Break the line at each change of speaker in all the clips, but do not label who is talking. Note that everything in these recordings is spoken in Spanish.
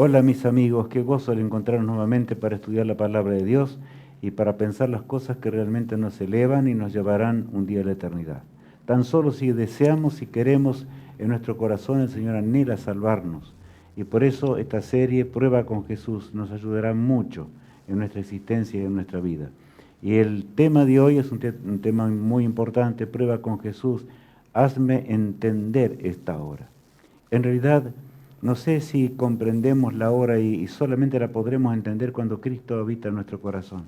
Hola mis amigos, qué gozo el encontrarnos nuevamente para estudiar la palabra de Dios y para pensar las cosas que realmente nos elevan y nos llevarán un día a la eternidad. Tan solo si deseamos y queremos en nuestro corazón, el Señor anhela salvarnos. Y por eso esta serie, Prueba con Jesús, nos ayudará mucho en nuestra existencia y en nuestra vida. Y el tema de hoy es un tema muy importante, Prueba con Jesús, hazme entender esta hora. En realidad, no sé si comprendemos la hora y solamente la podremos entender cuando Cristo habita en nuestro corazón.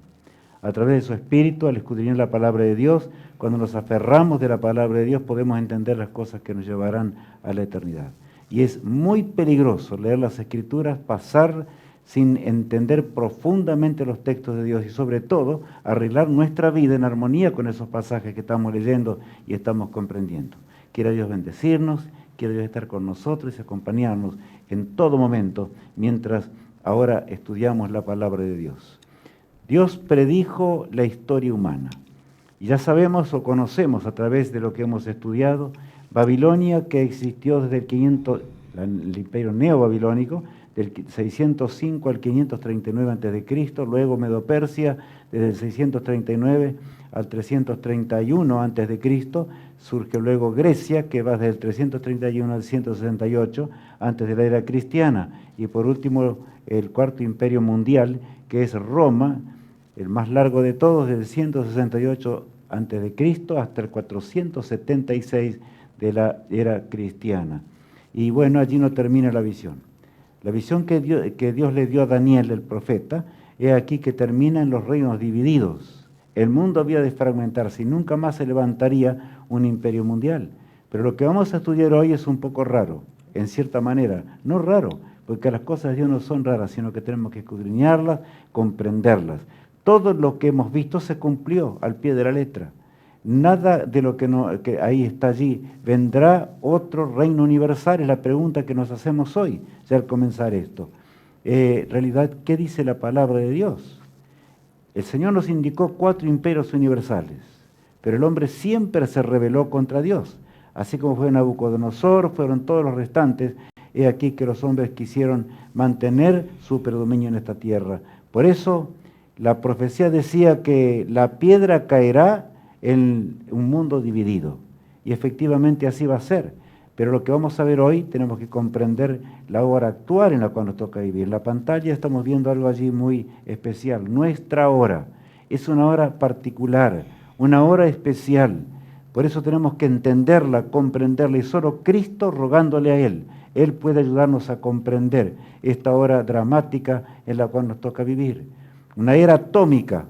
A través de su Espíritu, al escudriñar la palabra de Dios, cuando nos aferramos de la palabra de Dios, podemos entender las cosas que nos llevarán a la eternidad. Y es muy peligroso leer las Escrituras, pasar sin entender profundamente los textos de Dios y sobre todo arreglar nuestra vida en armonía con esos pasajes que estamos leyendo y estamos comprendiendo. Quiera Dios bendecirnos. Quiere Dios estar con nosotros y acompañarnos en todo momento mientras ahora estudiamos la palabra de Dios. Dios predijo la historia humana. Y ya sabemos o conocemos a través de lo que hemos estudiado, Babilonia que existió desde el 500, el imperio neobabilónico, del 605 al 539 a.C., luego Medo-Persia desde el 639 al 331 a.C., surge luego Grecia, que va desde el 331 al 168 antes de la era cristiana, y por último el cuarto imperio mundial, que es Roma, el más largo de todos, desde el 168 a.C. hasta el 476 de la era cristiana. Y bueno, allí no termina la visión. La visión que Dios le dio a Daniel, el profeta, es aquí que termina en los reinos divididos. El mundo había de fragmentarse y nunca más se levantaría un imperio mundial. Pero lo que vamos a estudiar hoy es un poco raro, en cierta manera. No raro, porque las cosas de Dios no son raras, sino que tenemos que escudriñarlas, comprenderlas. Todo lo que hemos visto se cumplió al pie de la letra. Nada de lo que ahí está allí. ¿Vendrá otro reino universal? Es la pregunta que nos hacemos hoy, ya al comenzar esto. En realidad, ¿qué dice la palabra de Dios? El Señor nos indicó 4 imperios universales, pero el hombre siempre se rebeló contra Dios. Así como fue Nabucodonosor, fueron todos los restantes. He aquí que los hombres quisieron mantener su predominio en esta tierra. Por eso, la profecía decía que la piedra caerá en un mundo dividido. Y efectivamente así va a ser. Pero lo que vamos a ver hoy, tenemos que comprender la hora actual en la cual nos toca vivir. En la pantalla estamos viendo algo allí muy especial. Nuestra hora es una hora particular, una hora especial. Por eso tenemos que entenderla, comprenderla, y solo Cristo, rogándole a Él puede ayudarnos a comprender esta hora dramática en la cual nos toca vivir. Una era atómica,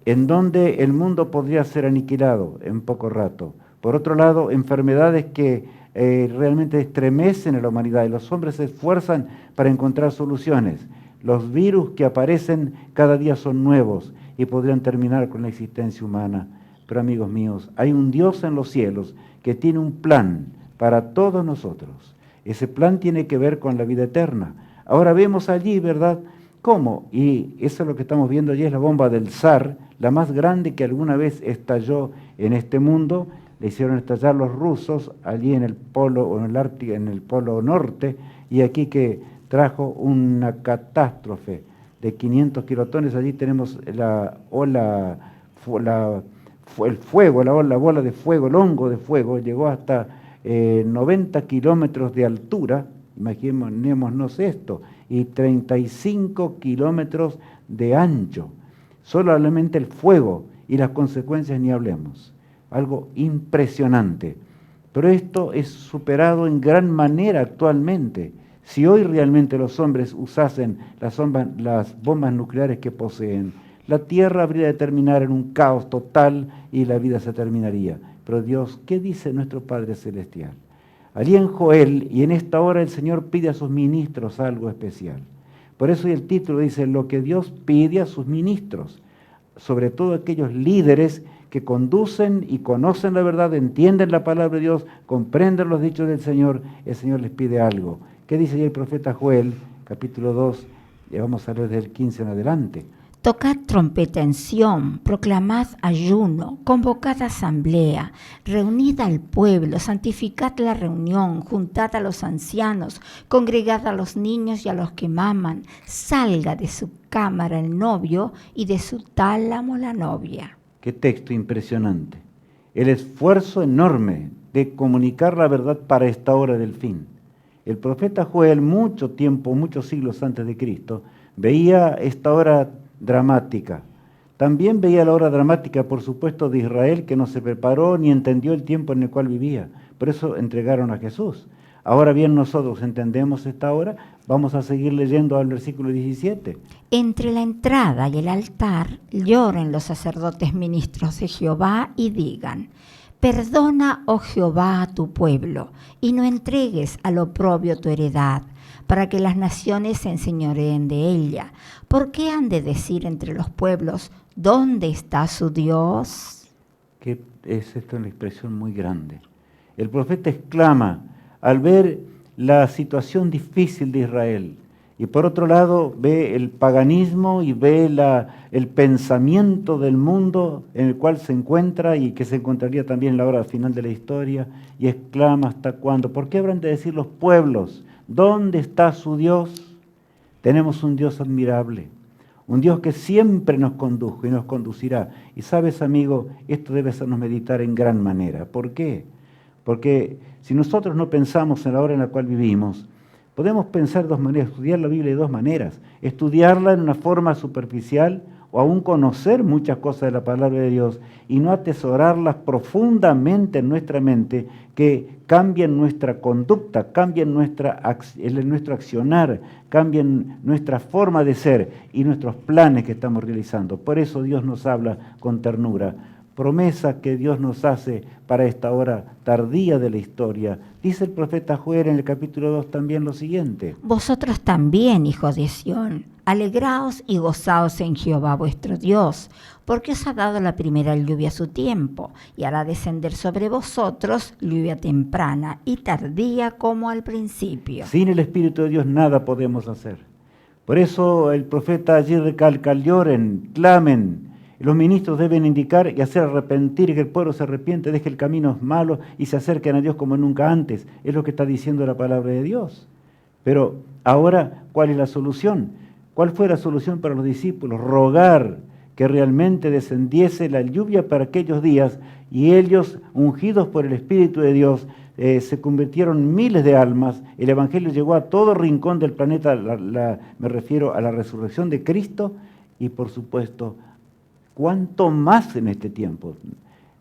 en donde el mundo podría ser aniquilado en poco rato. Por otro lado, enfermedades que realmente estremecen a la humanidad y los hombres se esfuerzan para encontrar soluciones. Los virus que aparecen cada día son nuevos y podrían terminar con la existencia humana. Pero amigos míos, hay un Dios en los cielos que tiene un plan para todos nosotros. Ese plan tiene que ver con la vida eterna. Ahora vemos allí, ¿verdad?, ¿cómo? Y eso es lo que estamos viendo allí, es la bomba del zar, la más grande que alguna vez estalló en este mundo. Le hicieron estallar los rusos allí en el polo, o en el Ártico, en el polo norte, y aquí que trajo una catástrofe de 500 kilotones. Allí tenemos la ola, el fuego, la bola de fuego, el hongo de fuego, llegó hasta 90 kilómetros de altura, imaginémonos esto, y 35 kilómetros de ancho. Solamente el fuego y las consecuencias ni hablemos. Algo impresionante. Pero esto es superado en gran manera actualmente. Si hoy realmente los hombres usasen las bombas nucleares que poseen, la Tierra habría de terminar en un caos total y la vida se terminaría. Pero Dios, ¿qué dice nuestro Padre Celestial? Allí en Joel, y en esta hora el Señor pide a sus ministros algo especial. Por eso el título dice, lo que Dios pide a sus ministros, sobre todo aquellos líderes que conducen y conocen la verdad, entienden la palabra de Dios, comprenden los dichos del Señor, el Señor les pide algo. ¿Qué dice allí el profeta Joel, capítulo 2? Ya vamos a leer desde el 15 en adelante.
Tocad trompeta en Sión, proclamad ayuno, convocad asamblea, reunid al pueblo, santificad la reunión, juntad a los ancianos, congregad a los niños y a los que maman, salga de su cámara el novio y de su tálamo la novia.
Qué texto impresionante. El esfuerzo enorme de comunicar la verdad para esta hora del fin. El profeta Joel, mucho tiempo, muchos siglos antes de Cristo, veía esta hora dramática. También veía la hora dramática, por supuesto, de Israel, que no se preparó ni entendió el tiempo en el cual vivía. Por eso entregaron a Jesús. Ahora bien, nosotros entendemos esta hora, vamos a seguir leyendo al versículo 17.
Entre la entrada y el altar lloren los sacerdotes ministros de Jehová y digan: perdona, oh Jehová, a tu pueblo, y no entregues al oprobio tu heredad, para que las naciones se enseñoreen de ella. ¿Por qué han de decir entre los pueblos, ¿dónde está su Dios?
Que es esto una expresión muy grande. El profeta exclama al ver la situación difícil de Israel, y por otro lado ve el paganismo y ve el pensamiento del mundo en el cual se encuentra y que se encontraría también en la hora final de la historia, y exclama: ¿hasta cuándo? ¿Por qué habrán de decir los pueblos, ¿dónde está su Dios? Tenemos un Dios admirable, un Dios que siempre nos condujo y nos conducirá. Y sabes, amigo, esto debe hacernos meditar en gran manera. ¿Por qué? Porque si nosotros no pensamos en la hora en la cual vivimos, podemos pensar de dos maneras, estudiar la Biblia de dos maneras: estudiarla en una forma superficial o aún conocer muchas cosas de la palabra de Dios y no atesorarlas profundamente en nuestra mente, que cambien nuestra conducta, cambien nuestro accionar, cambien nuestra forma de ser y nuestros planes que estamos realizando. Por eso Dios nos habla con ternura. Promesa que Dios nos hace para esta hora tardía de la historia. Dice el profeta Joel en el capítulo 2 también lo siguiente:
Vosotros también, hijos de Sión, alegraos y gozaos en Jehová vuestro Dios, porque os ha dado la primera lluvia a su tiempo, y hará descender sobre vosotros lluvia temprana y tardía como al principio.
Sin el Espíritu de Dios nada podemos hacer. Por eso el profeta allí recalca: lloren, clamen. Los ministros deben indicar y hacer arrepentir, que el pueblo se arrepiente, deje el camino malo y se acerquen a Dios como nunca antes. Es lo que está diciendo la palabra de Dios. Pero ahora, ¿cuál es la solución? ¿Cuál fue la solución para los discípulos? Rogar que realmente descendiese la lluvia para aquellos días, y ellos, ungidos por el Espíritu de Dios, se convirtieron miles de almas. El Evangelio llegó a todo rincón del planeta, me refiero a la resurrección de Cristo, y por supuesto, ¿cuánto más en este tiempo?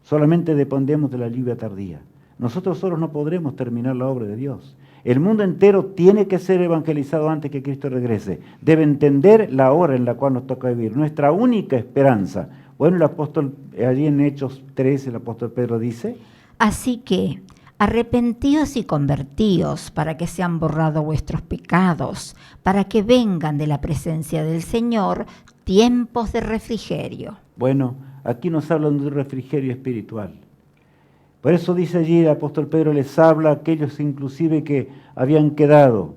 Solamente dependemos de la lluvia tardía. Nosotros solos no podremos terminar la obra de Dios. El mundo entero tiene que ser evangelizado antes que Cristo regrese. Debe entender la hora en la cual nos toca vivir. Nuestra única esperanza. Bueno, el apóstol, allí en Hechos 3, el apóstol Pedro dice:
así que arrepentíos y convertíos para que sean borrados vuestros pecados, para que vengan de la presencia del Señor tiempos de refrigerio.
Bueno, aquí nos hablan de un refrigerio espiritual. Por eso dice allí el apóstol Pedro, les habla a aquellos inclusive que habían quedado,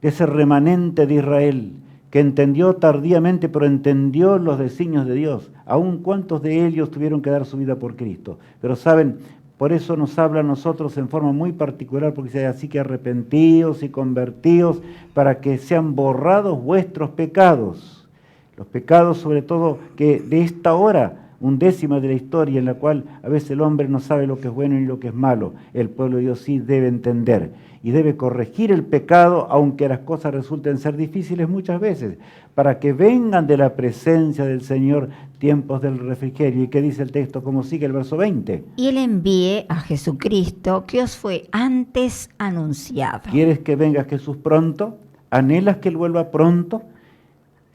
de ese remanente de Israel, que entendió tardíamente, pero entendió los designios de Dios. Aún cuántos de ellos tuvieron que dar su vida por Cristo. Pero saben, por eso nos habla a nosotros en forma muy particular, porque dice: así que arrepentíos y convertíos para que sean borrados vuestros pecados. Los pecados, sobre todo, que de esta hora, 1/10 de la historia, en la cual a veces el hombre no sabe lo que es bueno ni lo que es malo, el pueblo de Dios sí debe entender y debe corregir el pecado, aunque las cosas resulten ser difíciles muchas veces, para que vengan de la presencia del Señor tiempos del refrigerio. ¿Y qué dice el texto? ¿Cómo sigue el verso 20?
Y Él envíe a Jesucristo, que os fue antes anunciado.
¿Quieres que venga Jesús pronto? ¿Anhelas que Él vuelva pronto?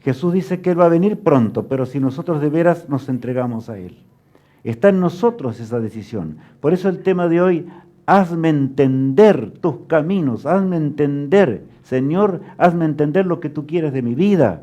Jesús dice que Él va a venir pronto, pero si nosotros de veras nos entregamos a Él. Está en nosotros esa decisión. Por eso el tema de hoy: hazme entender tus caminos, hazme entender, Señor, hazme entender lo que tú quieres de mi vida.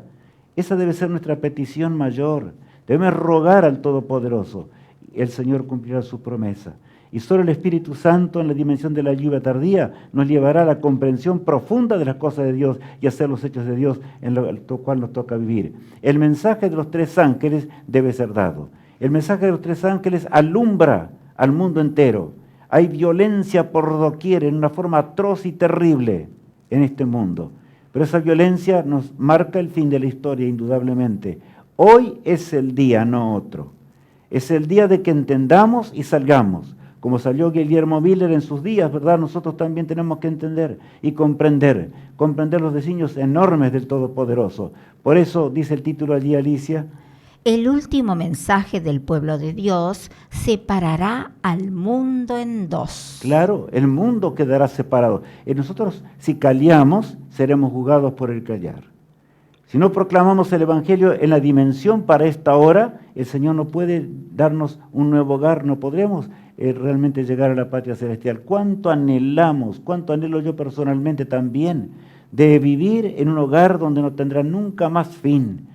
Esa debe ser nuestra petición mayor. Debemos rogar al Todopoderoso. el Señor cumplirá su promesa. Y solo el Espíritu Santo, en la dimensión de la lluvia tardía, nos llevará a la comprensión profunda de las cosas de Dios y hacer los hechos de Dios en lo cual nos toca vivir. El mensaje de los tres ángeles debe ser dado. El mensaje de los tres ángeles alumbra al mundo entero. Hay violencia por doquier en una forma atroz y terrible en este mundo. Pero esa violencia nos marca el fin de la historia, indudablemente. Hoy es el día, no otro. Es el día de que entendamos y salgamos. Como salió Guillermo Miller en sus días, ¿verdad? Nosotros también tenemos que entender y comprender los designios enormes del Todopoderoso. Por eso dice el título allí, Alicia:
el último mensaje del pueblo de Dios separará al mundo en dos.
Claro, el mundo quedará separado. Y nosotros, si callamos, seremos juzgados por el callar. Si no proclamamos el Evangelio en la dimensión para esta hora, el Señor no puede darnos un nuevo hogar, no podremos realmente llegar a la patria celestial. ¿Cuánto anhelamos, cuánto anhelo yo personalmente también, de vivir en un hogar donde no tendrá nunca más fin?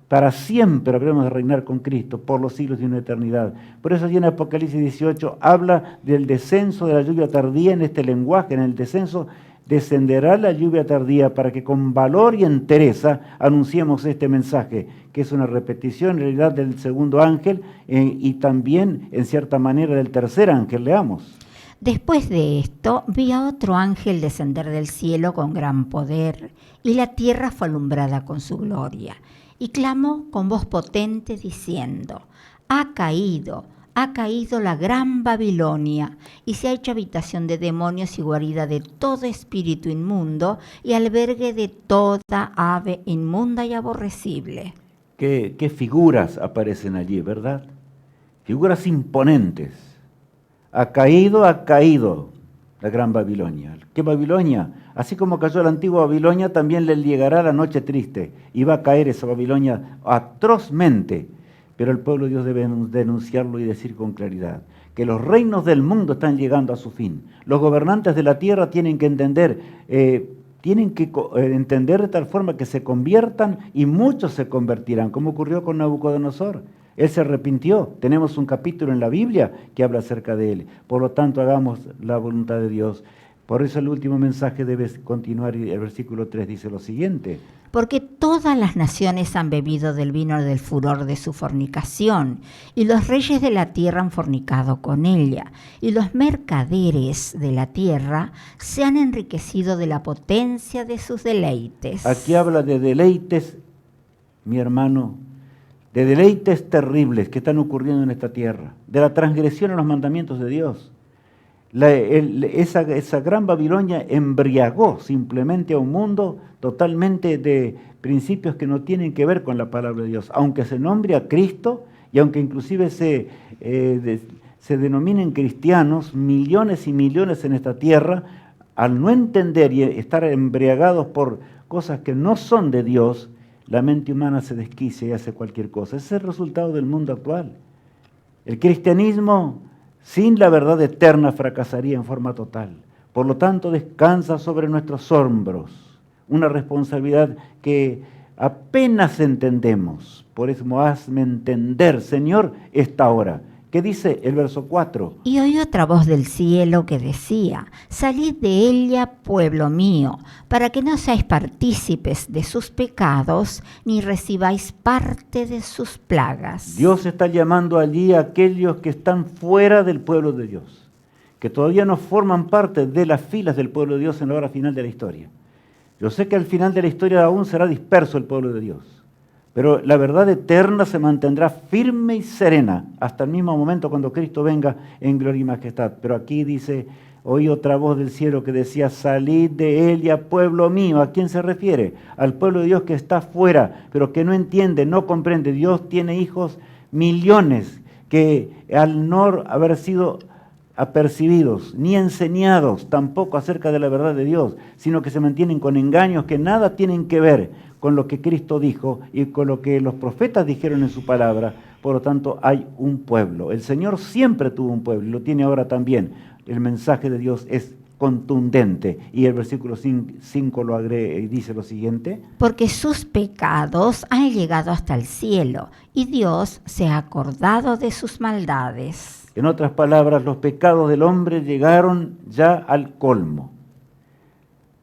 Para siempre habremos de reinar con Cristo por los siglos de una eternidad. Por eso allí en Apocalipsis 18 habla del descenso de la lluvia tardía en este lenguaje. En el descenso descenderá la lluvia tardía para que con valor y entereza anunciemos este mensaje, que es una repetición en realidad del segundo ángel y también en cierta manera del tercer ángel. Leamos.
Después de esto, vi a otro ángel descender del cielo con gran poder, y la tierra fue alumbrada con su gloria. Y clamó con voz potente diciendo: ha caído la gran Babilonia, y se ha hecho habitación de demonios y guarida de todo espíritu inmundo, y albergue de toda ave inmunda y aborrecible.
¿Qué figuras aparecen allí, verdad? Figuras imponentes. Ha caído la gran Babilonia. ¿Qué Babilonia? Así como cayó la antigua Babilonia, también le llegará la noche triste y va a caer esa Babilonia atrozmente. Pero el pueblo de Dios debe denunciarlo y decir con claridad que los reinos del mundo están llegando a su fin. Los gobernantes de la tierra tienen que entender de tal forma que se conviertan, y muchos se convertirán, como ocurrió con Nabucodonosor. Él se arrepintió. Tenemos un capítulo en la Biblia que habla acerca de él. Por lo tanto, hagamos la voluntad de Dios. Por eso el último mensaje debe continuar, y el versículo 3 dice lo siguiente:
porque todas las naciones han bebido del vino del furor de su fornicación, y los reyes de la tierra han fornicado con ella, y los mercaderes de la tierra se han enriquecido de la potencia de sus deleites.
Aquí habla de deleites, mi hermano, de deleites terribles que están ocurriendo en esta tierra, de la transgresión a los mandamientos de Dios. Esa gran Babilonia embriagó simplemente a un mundo totalmente de principios que no tienen que ver con la palabra de Dios. Aunque se nombre a Cristo y aunque inclusive se denominen cristianos, millones y millones en esta tierra, al no entender y estar embriagados por cosas que no son de Dios, la mente humana se desquicia y hace cualquier cosa. Ese es el resultado del mundo actual. El cristianismo sin la verdad eterna fracasaría en forma total. Por lo tanto, descansa sobre nuestros hombros una responsabilidad que apenas entendemos. Por eso hazme entender, Señor, esta hora. ¿Qué dice el verso 4?
Y oí otra voz del cielo que decía: salid de ella, pueblo mío, para que no seáis partícipes de sus pecados, ni recibáis parte de sus plagas.
Dios está llamando allí a aquellos que están fuera del pueblo de Dios, que todavía no forman parte de las filas del pueblo de Dios en la hora final de la historia. Yo sé que al final de la historia aún será disperso el pueblo de Dios, pero la verdad eterna se mantendrá firme y serena hasta el mismo momento cuando Cristo venga en gloria y majestad. Pero aquí dice: oí otra voz del cielo que decía: salid de ella, pueblo mío. ¿A quién se refiere? Al pueblo de Dios que está fuera, pero que no entiende, no comprende. Dios tiene hijos millones que al no haber sido apercibidos, ni enseñados tampoco acerca de la verdad de Dios, sino que se mantienen con engaños que nada tienen que ver con lo que Cristo dijo y con lo que los profetas dijeron en su palabra. Por lo tanto, hay un pueblo. El Señor siempre tuvo un pueblo y lo tiene ahora también. El mensaje de Dios es contundente. Y el versículo 5 lo agrega y dice lo siguiente:
porque sus pecados han llegado hasta el cielo, y Dios se ha acordado de sus maldades.
En otras palabras, los pecados del hombre llegaron ya al colmo.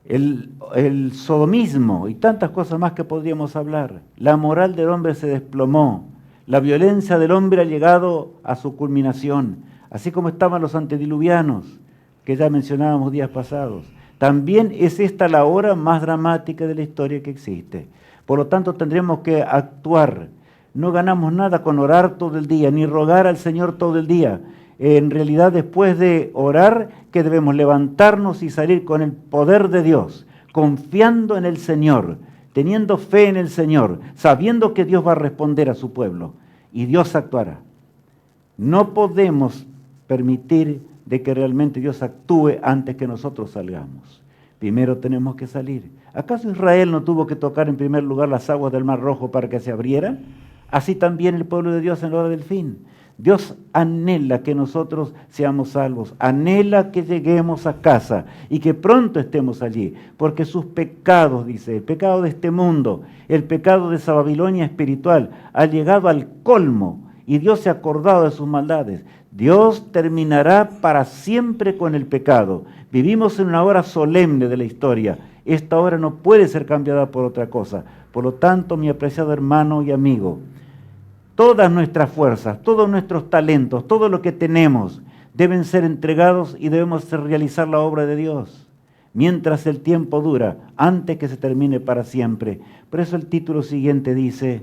El sodomismo y tantas cosas más que podríamos hablar. La moral del hombre se desplomó. La violencia del hombre ha llegado a su culminación, así como estaban los antediluvianos, que ya mencionábamos días pasados. También es esta la hora más dramática de la historia que existe. Por lo tanto, tendremos que actuar. No ganamos nada con orar todo el día, ni rogar al Señor todo el día. En realidad, después de orar, que debemos levantarnos y salir con el poder de Dios, confiando en el Señor, teniendo fe en el Señor, sabiendo que Dios va a responder a su pueblo y Dios actuará. No podemos permitir de que realmente Dios actúe antes que nosotros salgamos. Primero tenemos que salir. ¿Acaso Israel no tuvo que tocar en primer lugar las aguas del Mar Rojo para que se abrieran? Así también el pueblo de Dios en la hora del fin. Dios anhela que nosotros seamos salvos, anhela que lleguemos a casa y que pronto estemos allí, porque sus pecados, dice, el pecado de este mundo, el pecado de esa Babilonia espiritual, ha llegado al colmo y Dios se ha acordado de sus maldades. Dios terminará para siempre con el pecado. Vivimos en una hora solemne de la historia. Esta hora no puede ser cambiada por otra cosa. Por lo tanto, mi apreciado hermano y amigo, todas nuestras fuerzas, todos nuestros talentos, todo lo que tenemos deben ser entregados y debemos realizar la obra de Dios mientras el tiempo dura, antes que se termine para siempre. Por eso el título siguiente dice: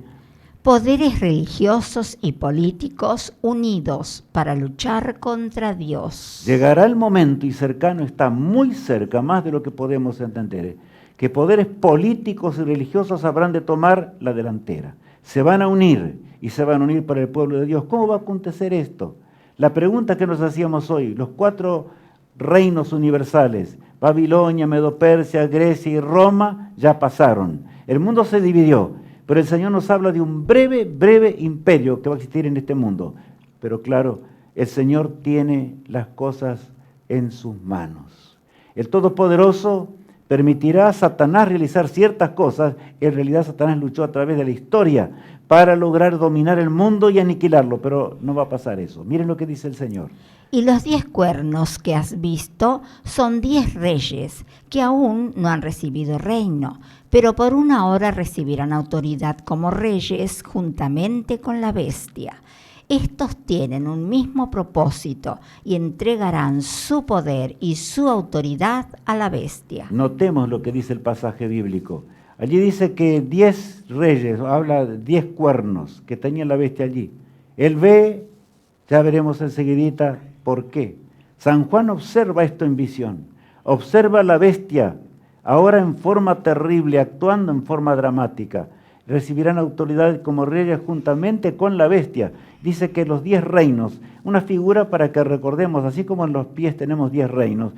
poderes religiosos y políticos unidos para luchar contra Dios.
Llegará el momento, y cercano está, muy cerca, más de lo que podemos entender, que poderes políticos y religiosos habrán de tomar la delantera. Se van a unir y se van a unir para el pueblo de Dios. ¿Cómo va a acontecer esto? La pregunta que nos hacíamos hoy, los 4 reinos universales, Babilonia, Medo-Persia, Grecia y Roma, ya pasaron. El mundo se dividió, pero el Señor nos habla de un breve imperio que va a existir en este mundo. Pero claro, el Señor tiene las cosas en sus manos. El Todopoderoso permitirá a Satanás realizar ciertas cosas. En realidad Satanás luchó a través de la historia para lograr dominar el mundo y aniquilarlo, pero no va a pasar eso. Miren lo que dice el Señor.
Y los 10 cuernos que has visto son 10 reyes que aún no han recibido reino, pero por una hora recibirán autoridad como reyes juntamente con la bestia. Estos tienen un mismo propósito y entregarán su poder y su autoridad a la bestia.
Notemos lo que dice el pasaje bíblico. Allí dice que 10 reyes, habla de 10 cuernos que tenía la bestia allí. Él ve, ya veremos enseguidita por qué. San Juan observa esto en visión. Observa a la bestia, ahora en forma terrible, actuando en forma dramática. Recibirán autoridad como reyes juntamente con la bestia. Dice que los 10 reinos, una figura para que recordemos, así como en los pies tenemos 10 reinos.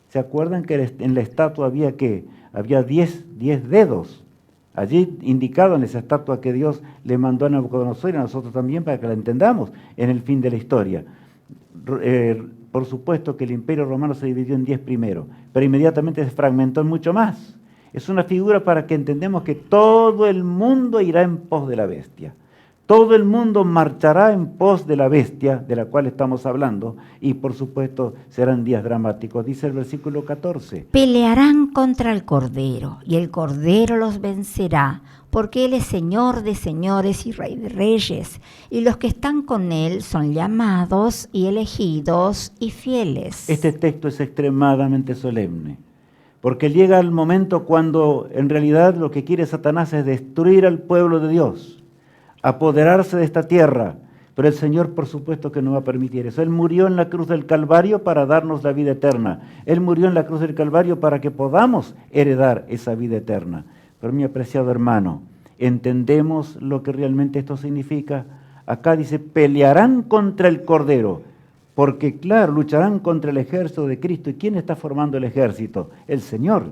¿Se acuerdan que en la estatua había qué? Había 10 dedos. Allí indicado en esa estatua que Dios le mandó a Nabucodonosor y a nosotros también para que la entendamos en el fin de la historia. Por supuesto que el Imperio Romano se dividió en 10 primero, pero inmediatamente se fragmentó en mucho más. Es una figura para que entendamos que todo el mundo irá en pos de la bestia. Todo el mundo marchará en pos de la bestia de la cual estamos hablando y por supuesto serán días dramáticos. Dice el versículo 14.
Pelearán contra el Cordero y el Cordero los vencerá, porque Él es Señor de señores y Rey de reyes, y los que están con Él son llamados y elegidos y fieles.
Este texto es extremadamente solemne, porque llega el momento cuando en realidad lo que quiere Satanás es destruir al pueblo de Dios, apoderarse de esta tierra, pero el Señor por supuesto que no va a permitir eso. Él murió en la cruz del Calvario para darnos la vida eterna. Él murió en la cruz del Calvario para que podamos heredar esa vida eterna. Pero mi apreciado hermano, ¿entendemos lo que realmente esto significa? Acá dice, pelearán contra el Cordero, porque claro, lucharán contra el ejército de Cristo. ¿Y quién está formando el ejército? El Señor.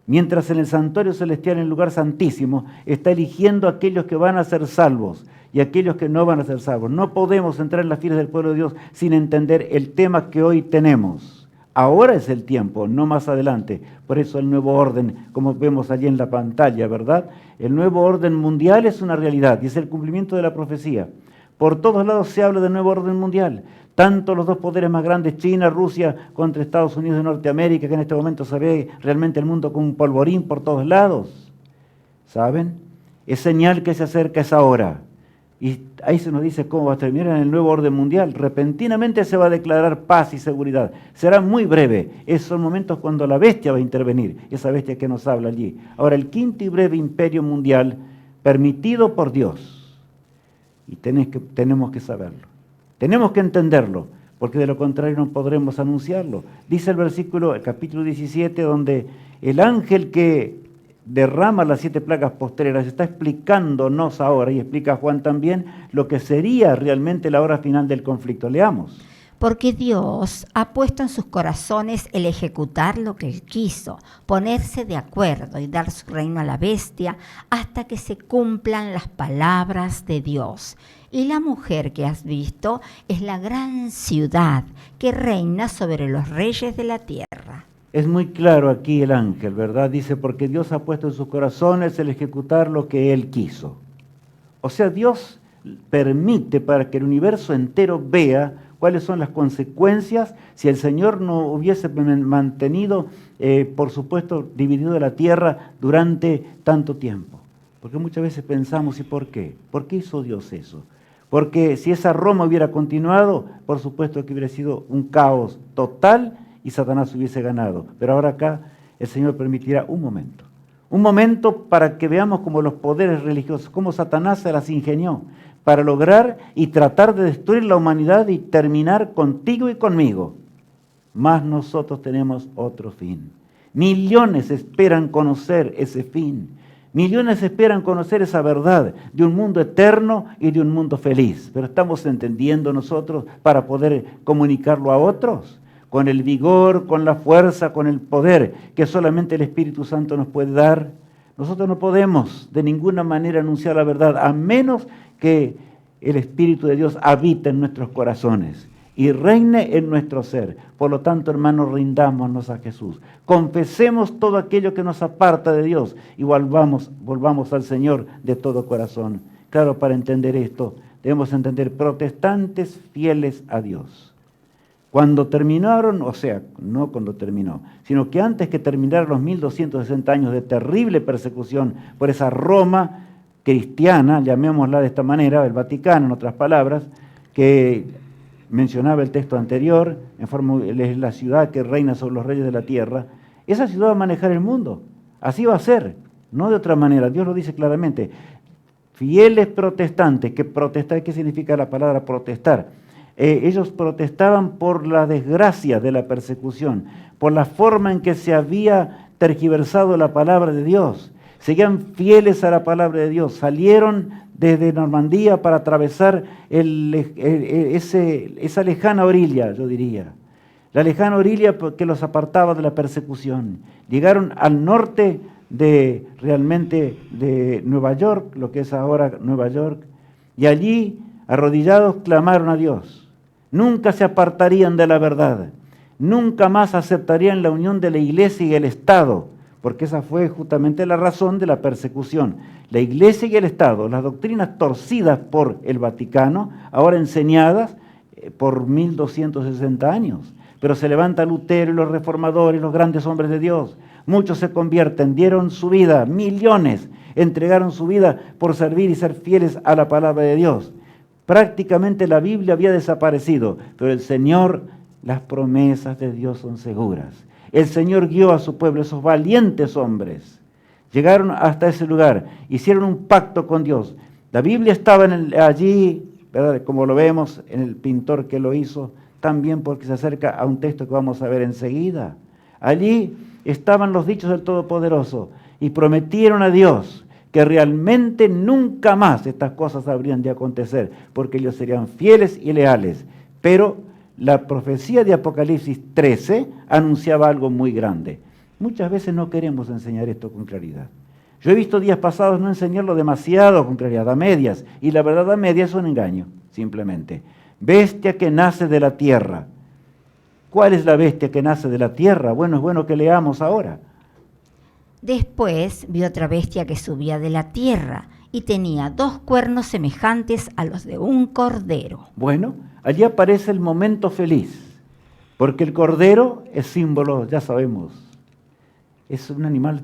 Mientras en el santuario celestial, en el lugar santísimo, está eligiendo a aquellos que van a ser salvos y aquellos que no van a ser salvos. No podemos entrar en las filas del pueblo de Dios sin entender el tema que hoy tenemos. Ahora es el tiempo, no más adelante. Por eso el nuevo orden, como vemos allí en la pantalla, ¿verdad? El nuevo orden mundial es una realidad y es el cumplimiento de la profecía. Por todos lados se habla del nuevo orden mundial. Tanto los dos poderes más grandes, China, Rusia, contra Estados Unidos de Norteamérica, que en este momento se ve realmente el mundo como un polvorín por todos lados. ¿Saben? Es señal que se acerca esa hora. Y ahí se nos dice cómo va a terminar en el nuevo orden mundial. Repentinamente se va a declarar paz y seguridad. Será muy breve. Esos son momentos cuando la bestia va a intervenir. Esa bestia que nos habla allí. Ahora, el quinto y breve imperio mundial permitido por Dios. Y tenemos que saberlo. Tenemos que entenderlo, porque de lo contrario no podremos anunciarlo. Dice el capítulo 17, donde el ángel que derrama las 7 plagas postreras está explicándonos ahora, y explica Juan también, lo que sería realmente la hora final del conflicto. Leamos.
Porque Dios ha puesto en sus corazones el ejecutar lo que Él quiso, ponerse de acuerdo y dar su reino a la bestia hasta que se cumplan las palabras de Dios. Y la mujer que has visto es la gran ciudad que reina sobre los reyes de la tierra.
Es muy claro aquí el ángel, ¿verdad? Dice, porque Dios ha puesto en sus corazones el ejecutar lo que Él quiso. O sea, Dios permite para que el universo entero vea cuáles son las consecuencias si el Señor no hubiese mantenido, por supuesto, dividido la tierra durante tanto tiempo. Porque muchas veces pensamos, ¿y por qué? ¿Por qué hizo Dios eso? Porque si esa Roma hubiera continuado, por supuesto que hubiera sido un caos total y Satanás hubiese ganado. Pero ahora acá el Señor permitirá un momento para que veamos cómo los poderes religiosos, cómo Satanás se las ingenió para lograr y tratar de destruir la humanidad y terminar contigo y conmigo. Mas nosotros tenemos otro fin. Millones esperan conocer ese fin. Millones esperan conocer esa verdad de un mundo eterno y de un mundo feliz. Pero estamos entendiendo nosotros para poder comunicarlo a otros, con el vigor, con la fuerza, con el poder que solamente el Espíritu Santo nos puede dar. Nosotros no podemos de ninguna manera anunciar la verdad, a menos que el Espíritu de Dios habite en nuestros corazones y reine en nuestro ser. Por lo tanto, hermanos, rindámonos a Jesús. Confesemos todo aquello que nos aparta de Dios y volvamos al Señor de todo corazón. Claro, para entender esto, debemos entender protestantes fieles a Dios. Cuando terminaron, o sea, no cuando terminó, sino que antes que terminaran los 1260 años de terrible persecución por esa Roma cristiana, llamémosla de esta manera, el Vaticano, en otras palabras, que mencionaba el texto anterior, es la ciudad que reina sobre los reyes de la tierra, esa ciudad va a manejar el mundo, así va a ser, no de otra manera, Dios lo dice claramente. Fieles protestantes, que protestar, ¿qué significa la palabra protestar? Ellos protestaban por la desgracia de la persecución, por la forma en que se había tergiversado la palabra de Dios. Seguían fieles a la palabra de Dios. Salieron desde Normandía para atravesar esa lejana orilla, yo diría. La lejana orilla que los apartaba de la persecución. Llegaron al norte de Nueva York, lo que es ahora Nueva York, y allí, arrodillados, clamaron a Dios. Nunca se apartarían de la verdad, nunca más aceptarían la unión de la Iglesia y el Estado, porque esa fue justamente la razón de la persecución. La Iglesia y el Estado, las doctrinas torcidas por el Vaticano, ahora enseñadas por 1260 años. Pero se levanta Lutero y los reformadores, los grandes hombres de Dios. Muchos se convierten, dieron su vida, millones entregaron su vida por servir y ser fieles a la palabra de Dios. Prácticamente la Biblia había desaparecido, pero el Señor, las promesas de Dios son seguras. El Señor guió a su pueblo, esos valientes hombres. Llegaron hasta ese lugar, hicieron un pacto con Dios. La Biblia estaba allí, ¿verdad? Como lo vemos en el pintor que lo hizo, también porque se acerca a un texto que vamos a ver enseguida. Allí estaban los dichos del Todopoderoso y prometieron a Dios que realmente nunca más estas cosas habrían de acontecer, porque ellos serían fieles y leales. Pero la profecía de Apocalipsis 13 anunciaba algo muy grande. Muchas veces no queremos enseñar esto con claridad. Yo he visto días pasados no enseñarlo demasiado con claridad, a medias, y la verdad a medias es un engaño, simplemente. Bestia que nace de la tierra. ¿Cuál es la bestia que nace de la tierra? Bueno, es bueno que leamos ahora.
Después vi otra bestia que subía de la tierra y tenía 2 cuernos semejantes a los de un cordero.
Bueno, allí aparece el momento feliz, porque el cordero es símbolo, ya sabemos, es un animal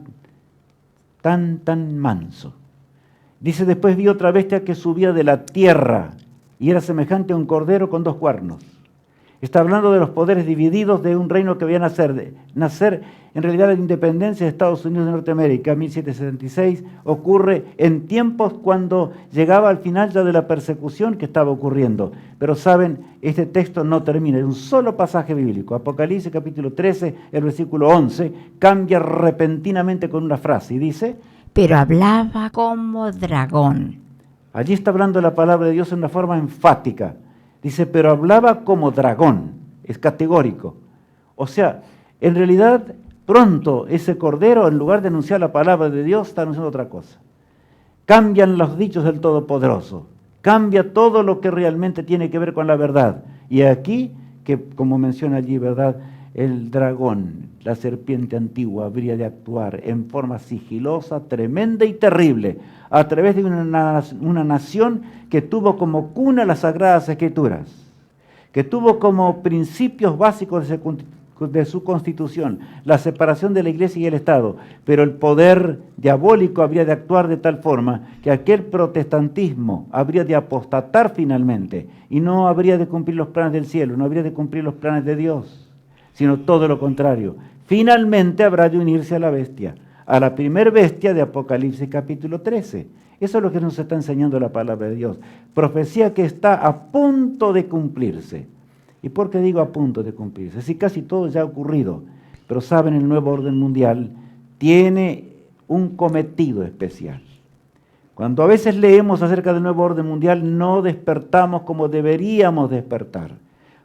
tan manso. Dice, después vi otra bestia que subía de la tierra y era semejante a un cordero con 2 cuernos. Está hablando de los poderes divididos de un reino que veía nacer en realidad la independencia de Estados Unidos de Norteamérica, 1776, ocurre en tiempos cuando llegaba al final ya de la persecución que estaba ocurriendo. Pero saben, este texto no termina, es un solo pasaje bíblico. Apocalipsis capítulo 13, el versículo 11, cambia repentinamente con una frase y dice:
pero hablaba como dragón.
Allí está hablando la palabra de Dios en una forma enfática. Dice, pero hablaba como dragón, es categórico. O sea, en realidad, pronto ese cordero, en lugar de anunciar la palabra de Dios, está anunciando otra cosa. Cambian los dichos del Todopoderoso, cambia todo lo que realmente tiene que ver con la verdad. Y aquí, que como menciona allí, ¿verdad?, el dragón, la serpiente antigua, habría de actuar en forma sigilosa, tremenda y terrible, a través de una nación que tuvo como cuna las Sagradas Escrituras, que tuvo como principios básicos de su constitución la separación de la Iglesia y el Estado, pero el poder diabólico habría de actuar de tal forma que aquel protestantismo habría de apostatar finalmente y no habría de cumplir los planes del cielo, no habría de cumplir los planes de Dios, sino todo lo contrario. Finalmente habrá de unirse a la bestia, a la primer bestia de Apocalipsis capítulo 13. Eso es lo que nos está enseñando la palabra de Dios. Profecía que está a punto de cumplirse. ¿Y por qué digo a punto de cumplirse? Si casi todo ya ha ocurrido, pero saben, el nuevo orden mundial tiene un cometido especial. Cuando a veces leemos acerca del nuevo orden mundial, no despertamos como deberíamos despertar.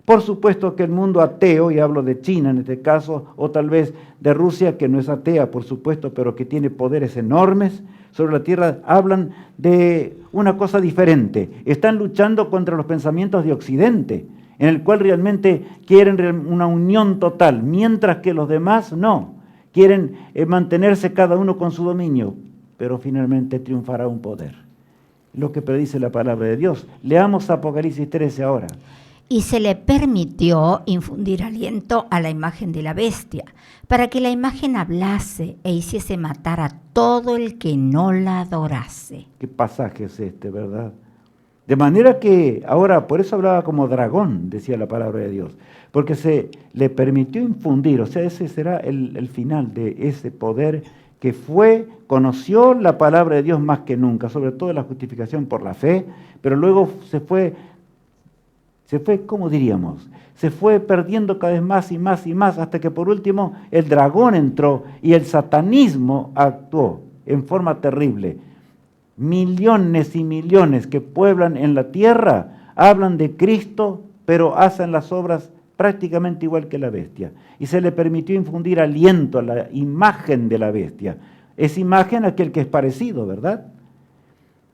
Por supuesto que el mundo ateo, y hablo de China en este caso, o tal vez de Rusia, que no es atea, por supuesto, pero que tiene poderes enormes sobre la tierra, hablan de una cosa diferente. Están luchando contra los pensamientos de Occidente, en el cual realmente quieren una unión total, mientras que los demás no. Quieren mantenerse cada uno con su dominio, pero finalmente triunfará un poder. Lo que predice la palabra de Dios. Leamos Apocalipsis 13 ahora.
Y se le permitió infundir aliento a la imagen de la bestia, para que la imagen hablase e hiciese matar a todo el que no la adorase.
¿Qué pasaje es este, verdad? De manera que ahora, por eso hablaba como dragón, decía la palabra de Dios, porque se le permitió infundir, o sea, ese será el final de ese poder que conoció la palabra de Dios más que nunca, sobre todo la justificación por la fe, pero luego se fue, ¿cómo diríamos? Se fue perdiendo cada vez más y más y más, hasta que por último el dragón entró y el satanismo actuó en forma terrible. Millones y millones que pueblan en la tierra hablan de Cristo, pero hacen las obras prácticamente igual que la bestia. Y se le permitió infundir aliento a la imagen de la bestia. Es imagen aquel que es parecido, ¿verdad?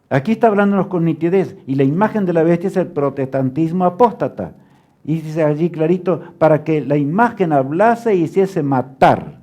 Aquí está hablándonos con nitidez, y la imagen de la bestia es el protestantismo apóstata. Y dice allí clarito, para que la imagen hablase y hiciese matar.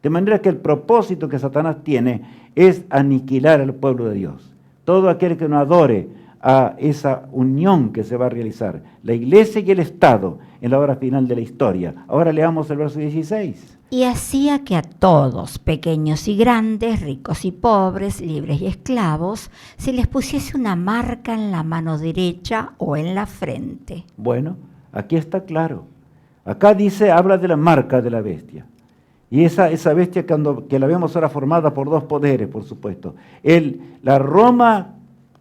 De manera que el propósito que Satanás tiene es aniquilar al pueblo de Dios. Todo aquel que no adore a esa unión que se va a realizar, la iglesia y el Estado, en la hora final de la historia. Ahora leamos el verso 16.
Y hacía que a todos, pequeños y grandes, ricos y pobres, libres y esclavos, se les pusiese una marca en la mano derecha o en la frente.
Bueno, aquí está claro. Acá dice, habla de la marca de la bestia. Y esa bestia que la vemos ahora formada por 2 poderes, por supuesto. La Roma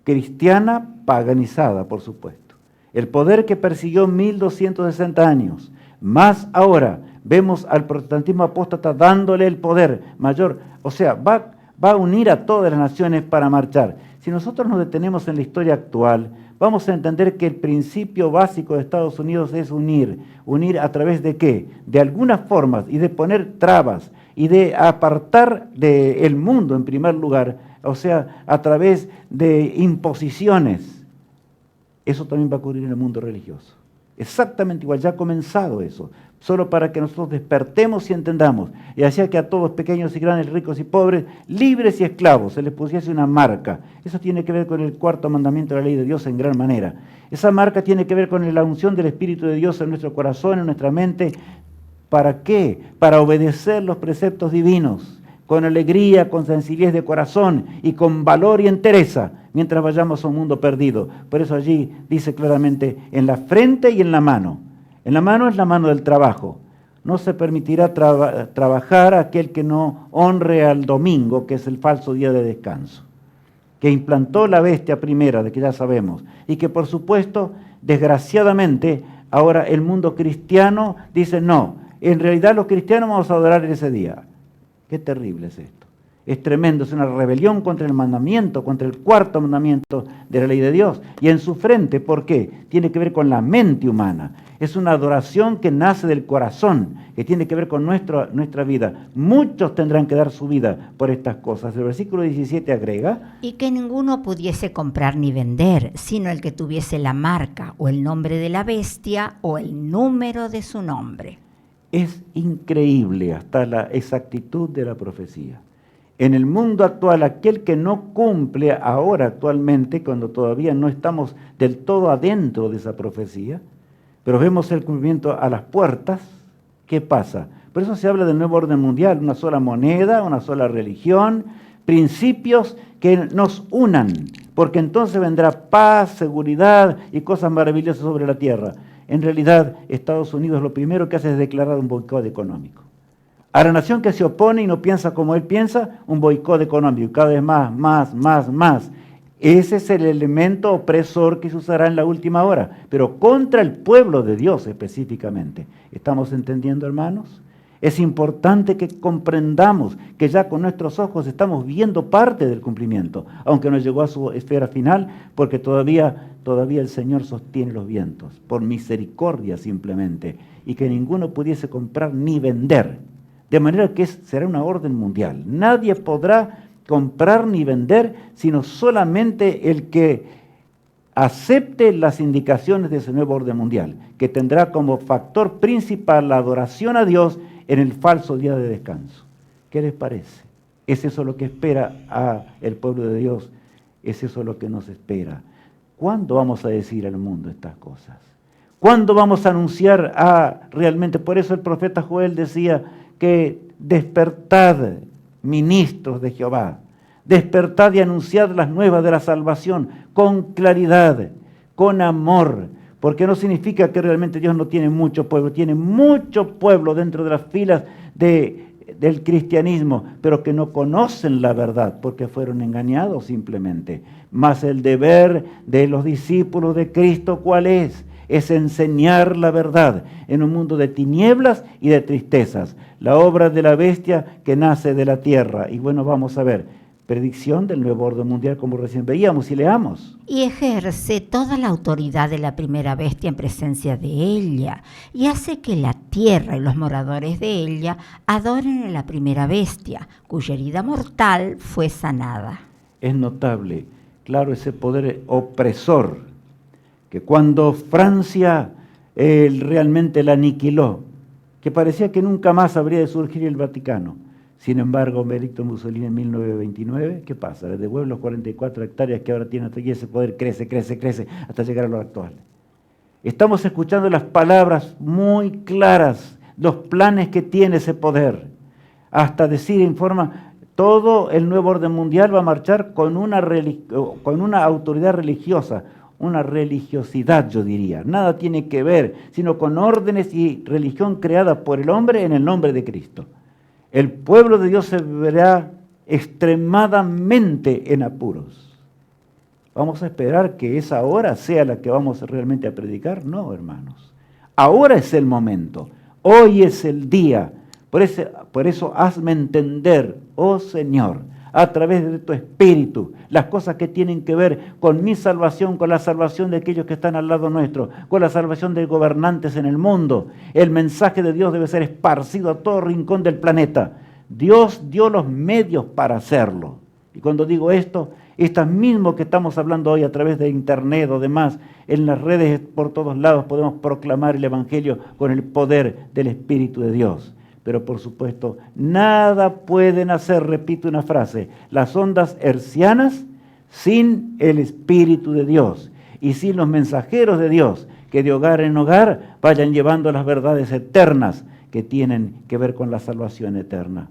cristiana paganizada, por supuesto. El poder que persiguió 1260 años. Más ahora vemos al protestantismo apóstata dándole el poder mayor. O sea, va a unir a todas las naciones para marchar. Si nosotros nos detenemos en la historia actual, vamos a entender que el principio básico de Estados Unidos es unir. ¿Unir a través de qué? De algunas formas, y de poner trabas, y de apartar del mundo en primer lugar, o sea, a través de imposiciones. Eso también va a ocurrir en el mundo religioso. Exactamente igual, ya ha comenzado eso. solo para que nosotros despertemos y entendamos, y hacía que a todos, pequeños y grandes, ricos y pobres, libres y esclavos, se les pusiese una marca. Eso tiene que ver con el cuarto mandamiento de la ley de Dios en gran manera. Esa marca tiene que ver con la unción del Espíritu de Dios en nuestro corazón, en nuestra mente. ¿Para qué? Para obedecer los preceptos divinos, con alegría, con sencillez de corazón y con valor y entereza, mientras vayamos a un mundo perdido. Por eso allí dice claramente, en la frente y en la mano. En la mano es la mano del trabajo. No se permitirá trabajar a aquel que no honre al domingo, que es el falso día de descanso, que implantó la bestia primera, de que ya sabemos, y que por supuesto, desgraciadamente, ahora el mundo cristiano dice, no, en realidad los cristianos vamos a adorar en ese día. Qué terrible es esto. Es tremendo, es una rebelión contra el mandamiento, contra el cuarto mandamiento de la ley de Dios. Y en su frente, ¿por qué? Tiene que ver con la mente humana. Es una adoración que nace del corazón, que tiene que ver con nuestra vida. Muchos tendrán que dar su vida por estas cosas. El versículo 17 agrega,
y que ninguno pudiese comprar ni vender, sino el que tuviese la marca o el nombre de la bestia o el número de su nombre.
es increíble hasta la exactitud de la profecía. En el mundo actual, aquel que no cumple ahora actualmente, cuando todavía no estamos del todo adentro de esa profecía, pero vemos el cumplimiento a las puertas, ¿qué pasa? Por eso se habla del nuevo orden mundial, una sola moneda, una sola religión, principios que nos unan, porque entonces vendrá paz, seguridad y cosas maravillosas sobre la tierra. En realidad, Estados Unidos lo primero que hace es declarar un boicot económico. A la nación que se opone y no piensa como él piensa, un boicot económico, cada vez más. Ese es el elemento opresor que se usará en la última hora, pero contra el pueblo de Dios específicamente. ¿Estamos entendiendo, hermanos? Es importante que comprendamos que ya con nuestros ojos estamos viendo parte del cumplimiento, aunque no llegó a su esfera final, porque todavía el Señor sostiene los vientos, por misericordia simplemente, y que ninguno pudiese comprar ni vender. De manera que será una orden mundial. Nadie podrá comprar ni vender, sino solamente el que acepte las indicaciones de ese nuevo orden mundial, que tendrá como factor principal la adoración a Dios en el falso día de descanso. ¿Qué les parece? ¿Es eso lo que espera al pueblo de Dios? ¿Es eso lo que nos espera? ¿Cuándo vamos a decir al mundo estas cosas? ¿Cuándo vamos a anunciar realmente? Por eso el profeta Joel decía que despertad, ministros de Jehová, despertad y anunciad las nuevas de la salvación con claridad, con amor, porque no significa que realmente Dios no tiene mucho pueblo, tiene mucho pueblo dentro de las filas del cristianismo, pero que no conocen la verdad porque fueron engañados simplemente. Mas el deber de los discípulos de Cristo, ¿cuál es? Es enseñar la verdad en un mundo de tinieblas y de tristezas. La obra de la bestia que nace de la tierra. Y bueno, vamos a ver, predicción del nuevo orden mundial como recién veíamos y leamos.
Y ejerce toda la autoridad de la primera bestia en presencia de ella, y hace que la tierra y los moradores de ella adoren a la primera bestia, cuya herida mortal fue sanada.
Es notable, claro, ese poder opresor, que cuando Francia realmente la aniquiló, que parecía que nunca más habría de surgir el Vaticano. Sin embargo, Benito Mussolini en 1929, ¿qué pasa? Le devuelve los 44 hectáreas que ahora tiene hasta aquí, ese poder crece hasta llegar a lo actual. Estamos escuchando las palabras muy claras, los planes que tiene ese poder, hasta decir en forma, todo el nuevo orden mundial va a marchar con una autoridad religiosa, una religiosidad, yo diría. Nada tiene que ver, sino con órdenes y religión creada por el hombre en el nombre de Cristo. El pueblo de Dios se verá extremadamente en apuros. ¿Vamos a esperar que esa hora sea la que vamos realmente a predicar? No, hermanos. Ahora es el momento. Hoy es el día. Por eso hazme entender, oh Señor, a través de tu Espíritu, las cosas que tienen que ver con mi salvación, con la salvación de aquellos que están al lado nuestro, con la salvación de gobernantes en el mundo. El mensaje de Dios debe ser esparcido a todo rincón del planeta. Dios dio los medios para hacerlo. Y cuando digo esto, Estas mismas que estamos hablando hoy a través de internet o demás, en las redes por todos lados podemos proclamar el Evangelio con el poder del Espíritu de Dios. Pero por supuesto, nada pueden hacer, repito una frase, las ondas hertzianas sin el Espíritu de Dios y sin los mensajeros de Dios que de hogar en hogar vayan llevando las verdades eternas que tienen que ver con la salvación eterna.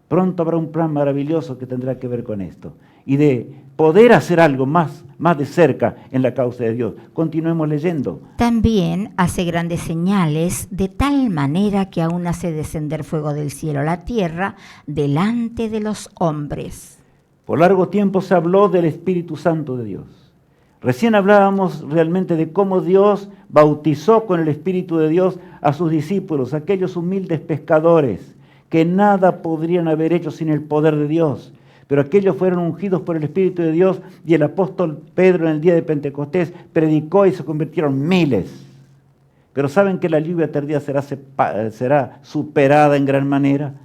Pronto habrá un plan maravilloso que tendrá que ver con esto y de poder hacer algo más de cerca en la causa de Dios. Continuemos leyendo.
También hace grandes señales de tal manera que aún hace descender fuego del cielo a la tierra delante de los hombres.
Por largo tiempo se habló del Espíritu Santo de Dios. Recién hablábamos realmente de cómo Dios bautizó con el Espíritu de Dios a sus discípulos, aquellos humildes pescadores que nada podrían haber hecho sin el poder de Dios. Pero aquellos fueron ungidos por el Espíritu de Dios y el apóstol Pedro en el día de Pentecostés predicó y se convirtieron miles. Pero saben que la lluvia tardía será superada en gran manera.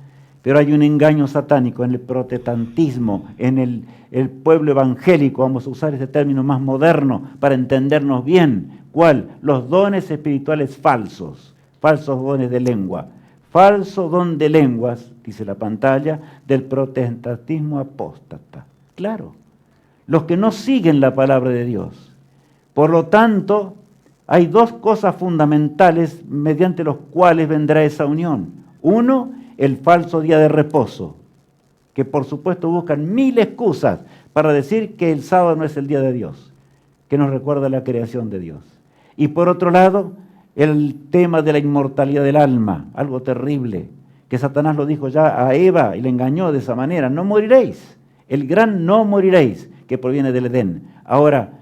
Pero hay un engaño satánico en el protestantismo, en el pueblo evangélico, vamos a usar ese término más moderno para entendernos bien. ¿Cuál? Los dones espirituales falsos, falsos dones de lengua. Falso don de lenguas, dice la pantalla, del protestantismo apóstata. Claro, los que no siguen la palabra de Dios. Por lo tanto, hay dos cosas fundamentales mediante los cuales vendrá esa unión. Uno, el falso día de reposo, que por supuesto buscan mil excusas para decir que el sábado no es el día de Dios, que nos recuerda la creación de Dios. Y por otro lado, el tema de la inmortalidad del alma, algo terrible, que Satanás lo dijo ya a Eva y le engañó de esa manera, no moriréis, el gran no moriréis, que proviene del Edén. Ahora,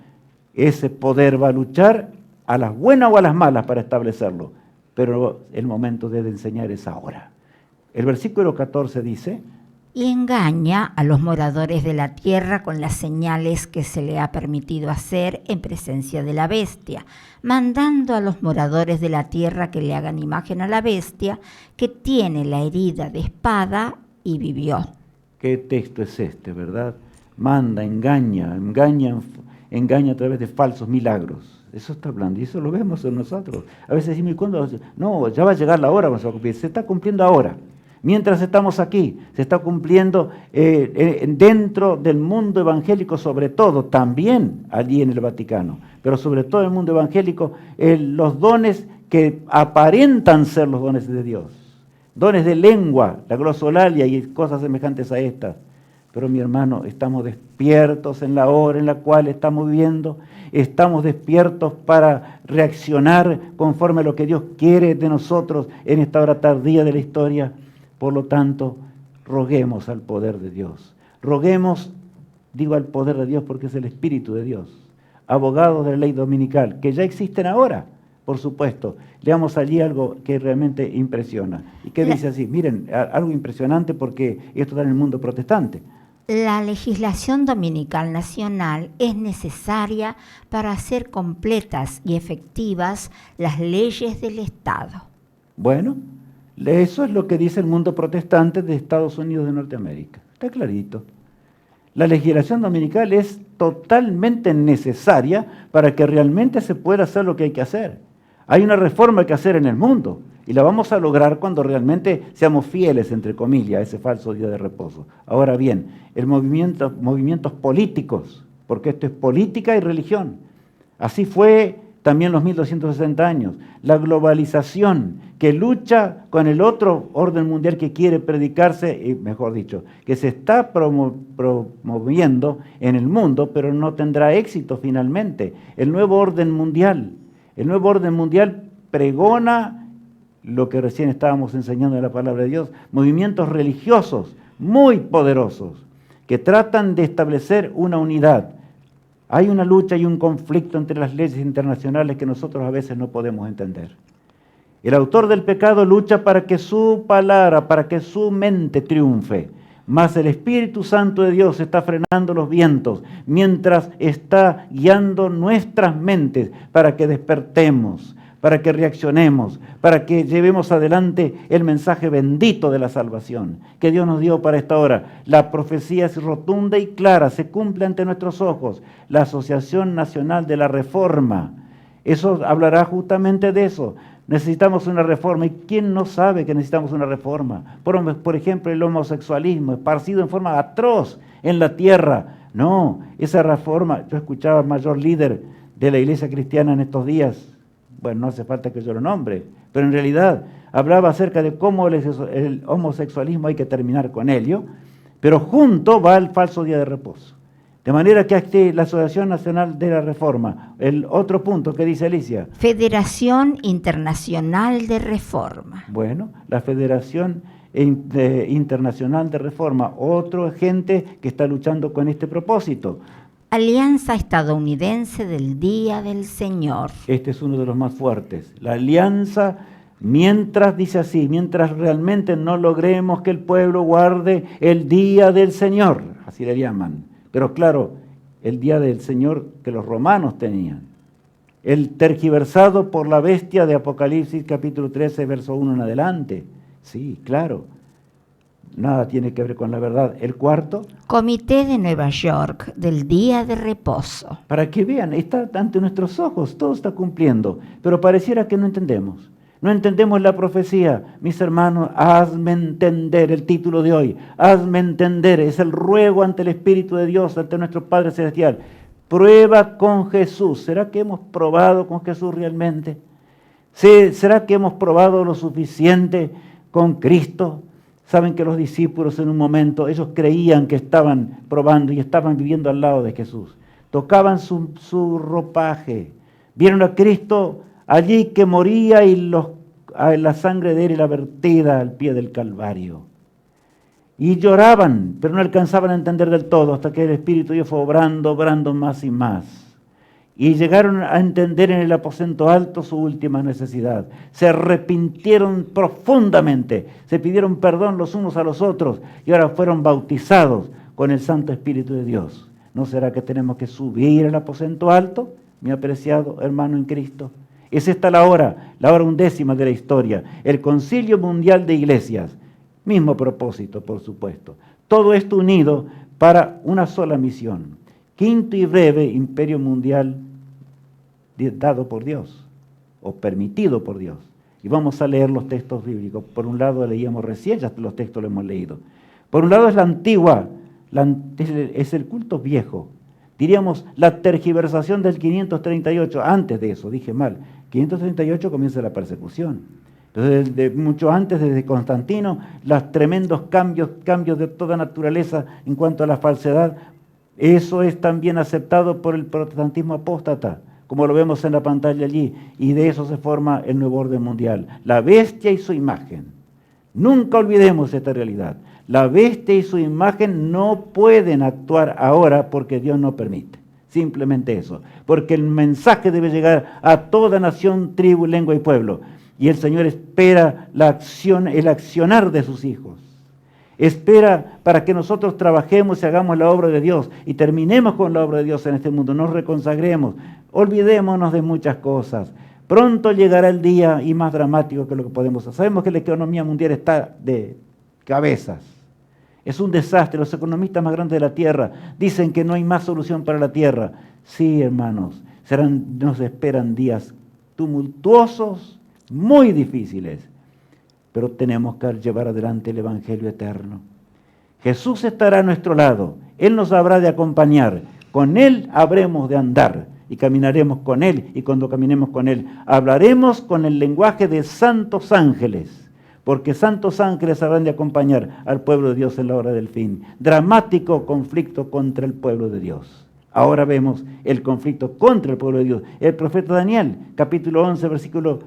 ese poder va a luchar a las buenas o a las malas para establecerlo, pero el momento de enseñar es ahora. El versículo 14 dice:
y engaña a los moradores de la tierra con las señales que se le ha permitido hacer en presencia de la bestia, mandando a los moradores de la tierra que le hagan imagen a la bestia, que tiene la herida de espada y vivió.
¿Qué texto es este, verdad? Manda, engaña a través de falsos milagros. Eso está hablando y eso lo vemos en nosotros. A veces decimos, ¿y cuándo? No, ya va a llegar la hora, vamos a cumplir. Se está cumpliendo ahora. Mientras estamos aquí, se está cumpliendo dentro del mundo evangélico, sobre todo, también allí en el Vaticano, pero sobre todo en el mundo evangélico, los dones que aparentan ser los dones de Dios, dones de lengua, la glosolalia y cosas semejantes a estas. Pero mi hermano, estamos despiertos en la hora en la cual estamos viviendo, estamos despiertos para reaccionar conforme a lo que Dios quiere de nosotros en esta hora tardía de la historia. Por lo tanto, roguemos al poder de Dios. Roguemos, digo al poder de Dios porque es el Espíritu de Dios. Abogados de la ley dominical, que ya existen ahora, por supuesto. Leamos allí algo que realmente impresiona. ¿Y qué dice así? Miren, algo impresionante porque esto está en el mundo protestante.
La legislación dominical nacional es necesaria para hacer completas y efectivas las leyes del Estado.
Bueno, eso es lo que dice el mundo protestante de Estados Unidos de Norteamérica. Está clarito. La legislación dominical es totalmente necesaria para que realmente se pueda hacer lo que hay que hacer. Hay una reforma que hacer en el mundo y la vamos a lograr cuando realmente seamos fieles, entre comillas, a ese falso día de reposo. Ahora bien, movimientos políticos, porque esto es política y religión. Así fue también los 1260 años. La globalización que lucha con el otro orden mundial que quiere predicarse, y mejor dicho, que se está promoviendo en el mundo, pero no tendrá éxito finalmente. El nuevo orden mundial pregona lo que recién estábamos enseñando en la palabra de Dios, movimientos religiosos muy poderosos que tratan de establecer una unidad. Hay una lucha y un conflicto entre las leyes internacionales que nosotros a veces no podemos entender. El autor del pecado lucha para que su palabra, para que su mente triunfe, mas el Espíritu Santo de Dios está frenando los vientos mientras está guiando nuestras mentes para que despertemos, para que reaccionemos, para que llevemos adelante el mensaje bendito de la salvación que Dios nos dio para esta hora. La profecía es rotunda y clara, se cumple ante nuestros ojos. La Asociación Nacional de la Reforma, eso hablará justamente de eso. Necesitamos una reforma. ¿Y quién no sabe que necesitamos una reforma? Por ejemplo, el homosexualismo, esparcido en forma atroz en la tierra. No, esa reforma, yo escuchaba al mayor líder de la iglesia cristiana en estos días, bueno, no hace falta que yo lo nombre, pero en realidad hablaba acerca de cómo el homosexualismo hay que terminar con ello, pero junto va el falso día de reposo. De manera que aquí la Asociación Nacional de la Reforma, el otro punto que dice Alicia.
Federación Internacional de Reforma.
Bueno, la Federación Internacional de Reforma, otro gente que está luchando con este propósito.
Alianza Estadounidense del Día del Señor.
Este es uno de los más fuertes. La alianza, mientras, dice así, mientras realmente no logremos que el pueblo guarde el Día del Señor, así le llaman. Pero claro, el Día del Señor que los romanos tenían. El tergiversado por la bestia de Apocalipsis capítulo 13, verso 1 en adelante. Sí, claro. Nada tiene que ver con la verdad. El cuarto.
Comité de Nueva York del Día de Reposo.
Para que vean, está ante nuestros ojos, todo está cumpliendo, pero pareciera que no entendemos. No entendemos la profecía. Mis hermanos, hazme entender el título de hoy. Hazme entender, es el ruego ante el Espíritu de Dios, ante nuestro Padre Celestial. Prueba con Jesús. ¿Será que hemos probado con Jesús realmente? ¿Será que hemos probado lo suficiente con Cristo? Saben que los discípulos en un momento, ellos creían que estaban probando y estaban viviendo al lado de Jesús. Tocaban su ropaje. Vieron a Cristo allí que moría y la sangre de él era vertida al pie del Calvario. Y lloraban, pero no alcanzaban a entender del todo hasta que el Espíritu de Dios fue obrando más y más. Y llegaron a entender en el aposento alto su última necesidad. Se arrepintieron profundamente, se pidieron perdón los unos a los otros y ahora fueron bautizados con el Santo Espíritu de Dios. ¿No será que tenemos que subir al aposento alto, mi apreciado hermano en Cristo? Es esta la hora 11ª de la historia, el Concilio Mundial de Iglesias. Mismo propósito, por supuesto. Todo esto unido para una sola misión. Quinto y breve imperio mundial dado por Dios, o permitido por Dios. Y vamos a leer los textos bíblicos. Por un lado leíamos recién, ya los textos los hemos leído. Por un lado es la antigua, es el culto viejo. Diríamos la tergiversación del 538, antes de eso, dije mal. 538 comienza la persecución. Entonces, mucho antes, desde Constantino, los tremendos cambios de toda naturaleza en cuanto a la falsedad, eso es también aceptado por el protestantismo apóstata, como lo vemos en la pantalla allí, y de eso se forma el nuevo orden mundial. La bestia y su imagen. Nunca olvidemos esta realidad. La bestia y su imagen no pueden actuar ahora porque Dios no permite. Simplemente eso. Porque el mensaje debe llegar a toda nación, tribu, lengua y pueblo. Y el Señor espera el accionar de sus hijos. Espera para que nosotros trabajemos y hagamos la obra de Dios y terminemos con la obra de Dios en este mundo, nos reconsagremos, olvidémonos de muchas cosas. Pronto llegará el día y más dramático que lo que podemos hacer. Sabemos que la economía mundial está de cabezas. Es un desastre. Los economistas más grandes de la tierra dicen que no hay más solución para la tierra. Sí, hermanos, nos esperan días tumultuosos, muy difíciles. Pero tenemos que llevar adelante el Evangelio eterno. Jesús estará a nuestro lado. Él nos habrá de acompañar. Con Él habremos de andar y caminaremos con Él. Y cuando caminemos con Él, hablaremos con el lenguaje de santos ángeles. Porque santos ángeles habrán de acompañar al pueblo de Dios en la hora del fin. Dramático conflicto contra el pueblo de Dios. Ahora vemos el conflicto contra el pueblo de Dios. El profeta Daniel, capítulo 11, versículos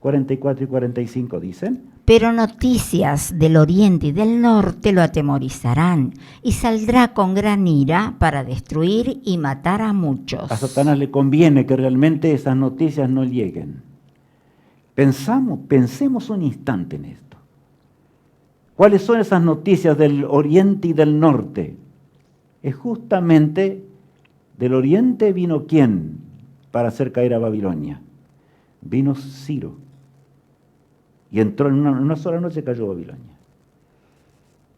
44 y 45 dicen:
Pero noticias del oriente y del norte lo atemorizarán, y saldrá con gran ira para destruir y matar a muchos.
A Satanás le conviene que realmente esas noticias no lleguen. Pensemos un instante en esto. ¿Cuáles son esas noticias del oriente y del norte? Es justamente del oriente vino ¿quién? Para hacer caer a Babilonia. Vino Ciro y entró en una sola noche, cayó Babilonia.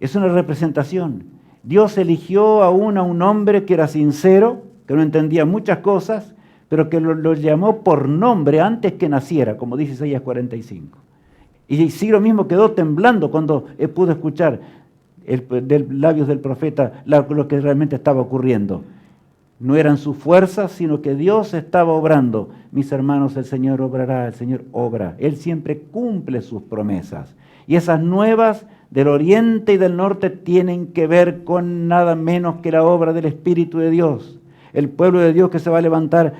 Es una representación. Dios eligió aún a un hombre que era sincero, que no entendía muchas cosas, pero que lo llamó por nombre antes que naciera, como dice Isaías 45. Y Ciro mismo quedó temblando cuando pudo escuchar de labios del profeta lo que realmente estaba ocurriendo. No eran sus fuerzas, sino que Dios estaba obrando. Mis hermanos, el Señor obrará, el Señor obra. Él siempre cumple sus promesas. Y esas nuevas del oriente y del norte tienen que ver con nada menos que la obra del Espíritu de Dios. El pueblo de Dios que se va a levantar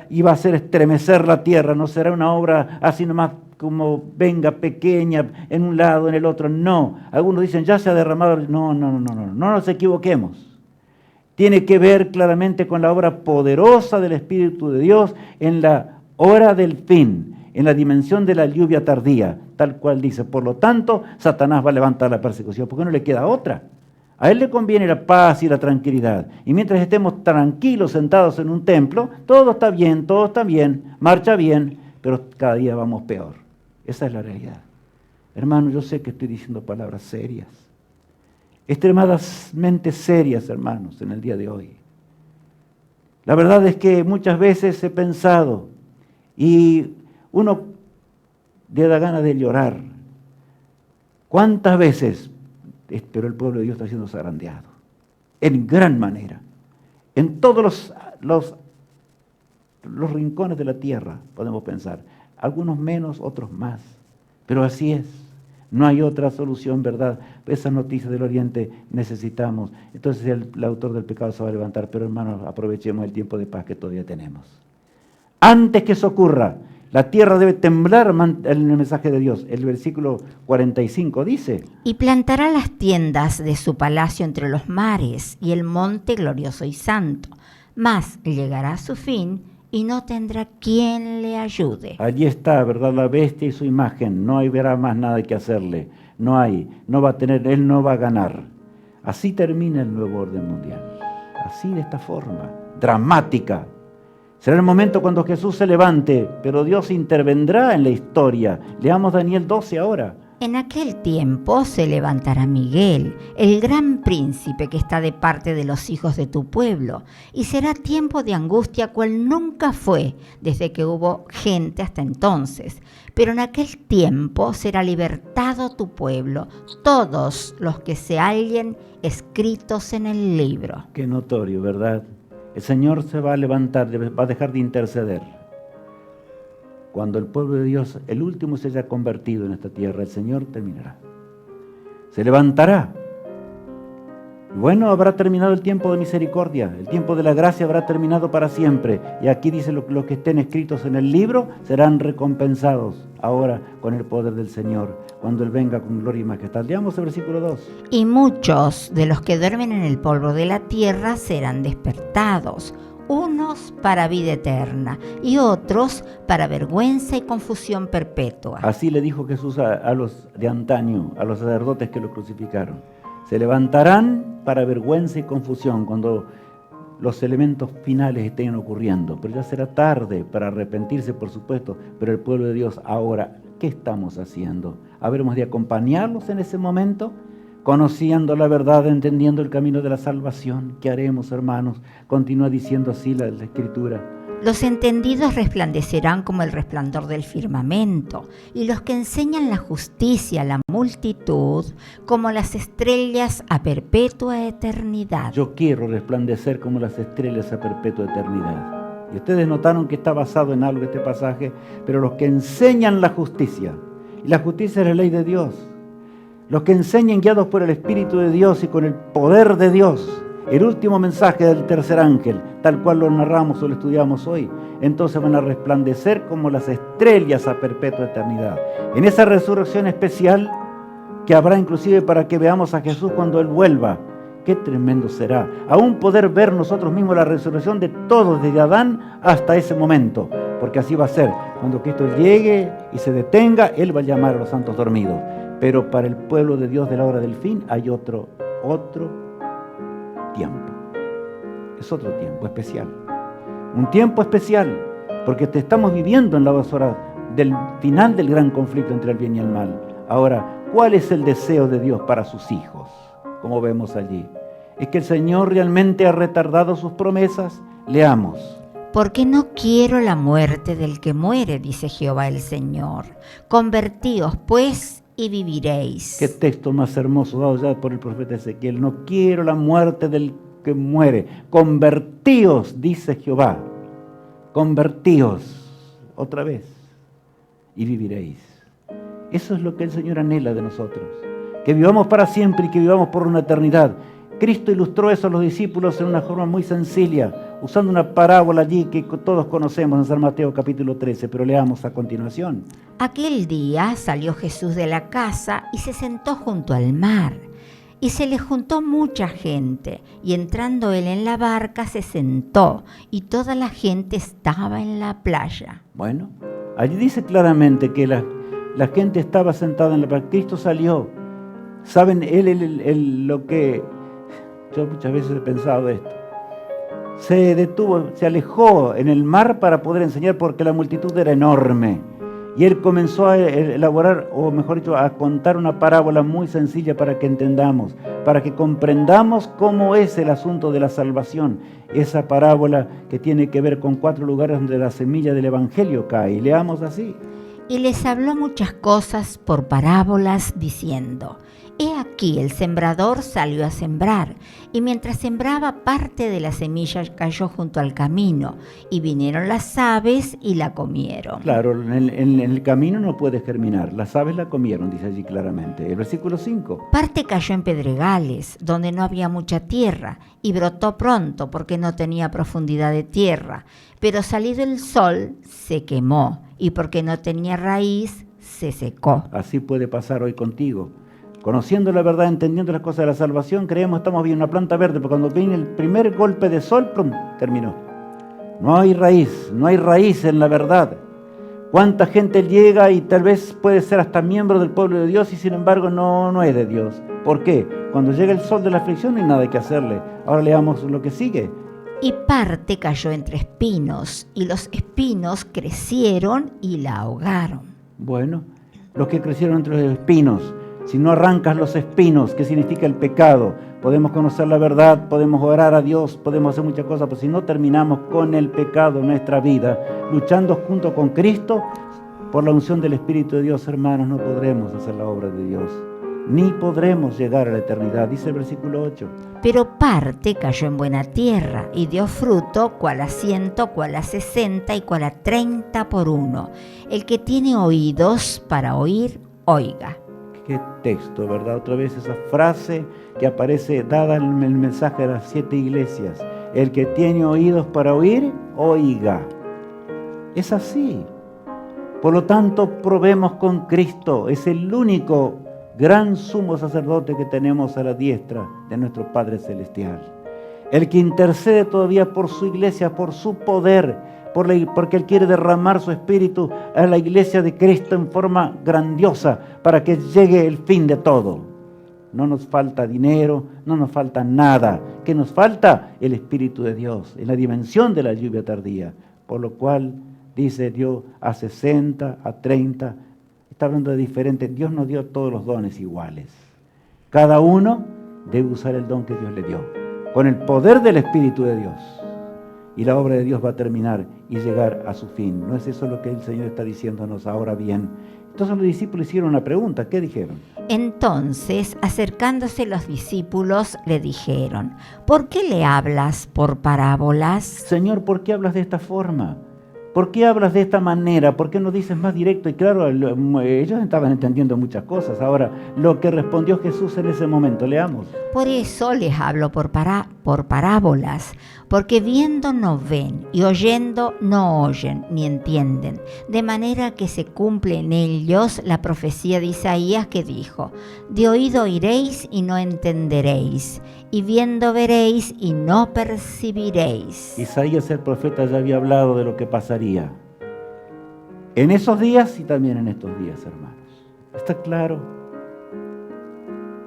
y va a hacer estremecer la tierra. No será una obra así nomás como venga pequeña en un lado, en el otro. No. Algunos dicen, ya se ha derramado. No nos equivoquemos. Tiene que ver claramente con la obra poderosa del Espíritu de Dios en la hora del fin, en la dimensión de la lluvia tardía, tal cual dice. Por lo tanto, Satanás va a levantar la persecución, porque no le queda otra. A él le conviene la paz y la tranquilidad. Y mientras estemos tranquilos sentados en un templo, todo está bien, marcha bien, pero cada día vamos peor. Esa es la realidad. Hermano, yo sé que estoy diciendo palabras serias, extremadamente serias, hermanos, en el día de hoy. La verdad es que muchas veces he pensado, y uno le da ganas de llorar, ¿cuántas veces? Pero el pueblo de Dios está siendo zarandeado, en gran manera, en todos los rincones de la tierra, podemos pensar, algunos menos, otros más, pero así es. No hay otra solución, ¿verdad? Esas noticias del Oriente necesitamos. Entonces el autor del pecado se va a levantar, pero hermanos, aprovechemos el tiempo de paz que todavía tenemos. Antes que eso ocurra, la tierra debe temblar en el mensaje de Dios. El versículo 45 dice:
y plantará las tiendas de su palacio entre los mares y el monte glorioso y santo, mas llegará a su fin y no tendrá quien le ayude.
Allí está, ¿verdad? La bestia y su imagen. No habrá más nada que hacerle. No va a tener, él no va a ganar. Así termina el nuevo orden mundial. Así, de esta forma, dramática. Será el momento cuando Jesús se levante, pero Dios intervendrá en la historia. Leamos Daniel 12 ahora.
En aquel tiempo se levantará Miguel, el gran príncipe que está de parte de los hijos de tu pueblo, y será tiempo de angustia cual nunca fue desde que hubo gente hasta entonces. Pero en aquel tiempo será libertado tu pueblo, todos los que se hallen escritos en el libro.
Qué notorio, ¿verdad? El Señor se va a levantar, va a dejar de interceder. Cuando el pueblo de Dios, el último, se haya convertido en esta tierra, el Señor terminará. Se levantará. Y bueno, habrá terminado el tiempo de misericordia, el tiempo de la gracia habrá terminado para siempre. Y aquí dice, los que estén escritos en el libro serán recompensados ahora con el poder del Señor, cuando Él venga con gloria y majestad. Leamos el versículo 2.
Y muchos de los que duermen en el polvo de la tierra serán despertados, unos para vida eterna y otros para vergüenza y confusión perpetua.
Así le dijo Jesús a los de antaño, a los sacerdotes que lo crucificaron. Se levantarán para vergüenza y confusión cuando los elementos finales estén ocurriendo. Pero ya será tarde para arrepentirse, por supuesto. Pero el pueblo de Dios ahora, ¿qué estamos haciendo? ¿Habremos de acompañarlos en ese momento? Conociendo la verdad, entendiendo el camino de la salvación. ¿Qué haremos, hermanos? Continúa diciendo así la Escritura.
Los entendidos resplandecerán como el resplandor del firmamento, y los que enseñan la justicia a la multitud como las estrellas a perpetua eternidad.
Yo quiero resplandecer como las estrellas a perpetua eternidad. Y ustedes notaron que está basado en algo este pasaje, pero los que enseñan la justicia, y la justicia es la ley de Dios, los que enseñen guiados por el Espíritu de Dios y con el poder de Dios, el último mensaje del tercer ángel, tal cual lo narramos o lo estudiamos hoy, entonces van a resplandecer como las estrellas a perpetua eternidad. En esa resurrección especial que habrá inclusive para que veamos a Jesús cuando Él vuelva. Qué tremendo será. Aún poder ver nosotros mismos la resurrección de todos, desde Adán hasta ese momento. Porque así va a ser. Cuando Cristo llegue y se detenga, Él va a llamar a los santos dormidos. Pero para el pueblo de Dios de la hora del fin hay otro tiempo. Es otro tiempo especial. Un tiempo especial porque te estamos viviendo en las horas del final del gran conflicto entre el bien y el mal. Ahora, ¿cuál es el deseo de Dios para sus hijos? Como vemos allí. ¿Es que el Señor realmente ha retardado sus promesas? Leamos.
Porque no quiero la muerte del que muere, dice Jehová el Señor. Convertíos, pues, y viviréis.
Qué texto más hermoso dado ya por el profeta Ezequiel. No quiero la muerte del que muere. Convertíos, dice Jehová. Convertíos otra vez y viviréis. Eso es lo que el Señor anhela de nosotros. Que vivamos para siempre y que vivamos por una eternidad. Cristo ilustró eso a los discípulos en una forma muy sencilla, usando una parábola allí que todos conocemos en San Mateo capítulo 13, pero leamos a continuación.
Aquel día salió Jesús de la casa y se sentó junto al mar. Y se le juntó mucha gente, y entrando él en la barca se sentó, y toda la gente estaba en la playa.
Bueno, allí dice claramente que la gente estaba sentada en la barca. Cristo salió. ¿Saben? Lo que yo muchas veces he pensado esto. Se detuvo, se alejó en el mar para poder enseñar porque la multitud era enorme. Y él comenzó a elaborar, o mejor dicho, a contar una parábola muy sencilla para que entendamos, para que comprendamos cómo es el asunto de la salvación. Esa parábola que tiene que ver con 4 lugares donde la semilla del Evangelio cae. Y leamos así.
Y les habló muchas cosas por parábolas, diciendo: He aquí el sembrador salió a sembrar, y mientras sembraba, parte de la semilla cayó junto al camino, y vinieron las aves y la comieron.
Claro, en el camino no puede germinar, las aves la comieron, dice allí claramente. El versículo 5.
Parte cayó en pedregales, donde no había mucha tierra, y brotó pronto, porque no tenía profundidad de tierra. Pero salido el sol, se quemó, y porque no tenía raíz, se secó.
Así puede pasar hoy contigo. Conociendo la verdad, entendiendo las cosas de la salvación, creemos estamos viendo una planta verde, pero cuando viene el primer golpe de sol, ¡prum!, terminó. No hay raíz en la verdad. ¿Cuánta gente llega y tal vez puede ser hasta miembro del pueblo de Dios y sin embargo no es de Dios? ¿Por qué? Cuando llega el sol de la aflicción no hay nada que hacerle. Ahora leamos lo que sigue.
Y parte cayó entre espinos, y los espinos crecieron y la ahogaron.
Bueno, los que crecieron entre los espinos. Si no arrancas los espinos, ¿qué significa el pecado? Podemos conocer la verdad, podemos orar a Dios, podemos hacer muchas cosas, pero si no terminamos con el pecado en nuestra vida, luchando junto con Cristo, por la unción del Espíritu de Dios, hermanos, no podremos hacer la obra de Dios, ni podremos llegar a la eternidad, dice el versículo 8.
Pero parte cayó en buena tierra, y dio fruto, cual a 100, cual a 60, y cual a 30 por uno. El que tiene oídos para oír, oiga.
Qué texto, ¿verdad? Otra vez esa frase que aparece dada en el mensaje de las 7 iglesias. El que tiene oídos para oír, oiga. Es así. Por lo tanto, probemos con Cristo. Es el único gran sumo sacerdote que tenemos a la diestra de nuestro Padre Celestial. El que intercede todavía por su iglesia, por su poder, porque Él quiere derramar su espíritu a la iglesia de Cristo en forma grandiosa para que llegue el fin de todo. No nos falta dinero, no nos falta nada. ¿Qué nos falta? El Espíritu de Dios, en la dimensión de la lluvia tardía. Por lo cual, dice Dios, a 60, a 30, está hablando de diferente. Dios nos dio todos los dones iguales. Cada uno debe usar el don que Dios le dio, con el poder del Espíritu de Dios. Y la obra de Dios va a terminar y llegar a su fin. ¿No es eso lo que el Señor está diciéndonos ahora bien? Entonces los discípulos hicieron una pregunta. ¿Qué dijeron?
Entonces, acercándose los discípulos, le dijeron: ¿Por qué le hablas por parábolas?
Señor, ¿por qué hablas de esta forma? ¿Por qué hablas de esta manera? ¿Por qué no dices más directo? Y claro, ellos estaban entendiendo muchas cosas. Ahora, lo que respondió Jesús en ese momento, leamos.
Por eso les hablo por parábolas, porque viendo no ven, y oyendo no oyen, ni entienden, de manera que se cumple en ellos la profecía de Isaías que dijo: de oído oiréis y no entenderéis, y viendo veréis y no percibiréis.
Isaías el profeta ya había hablado de lo que pasaría en esos días y también en estos días, hermanos. ¿Está claro?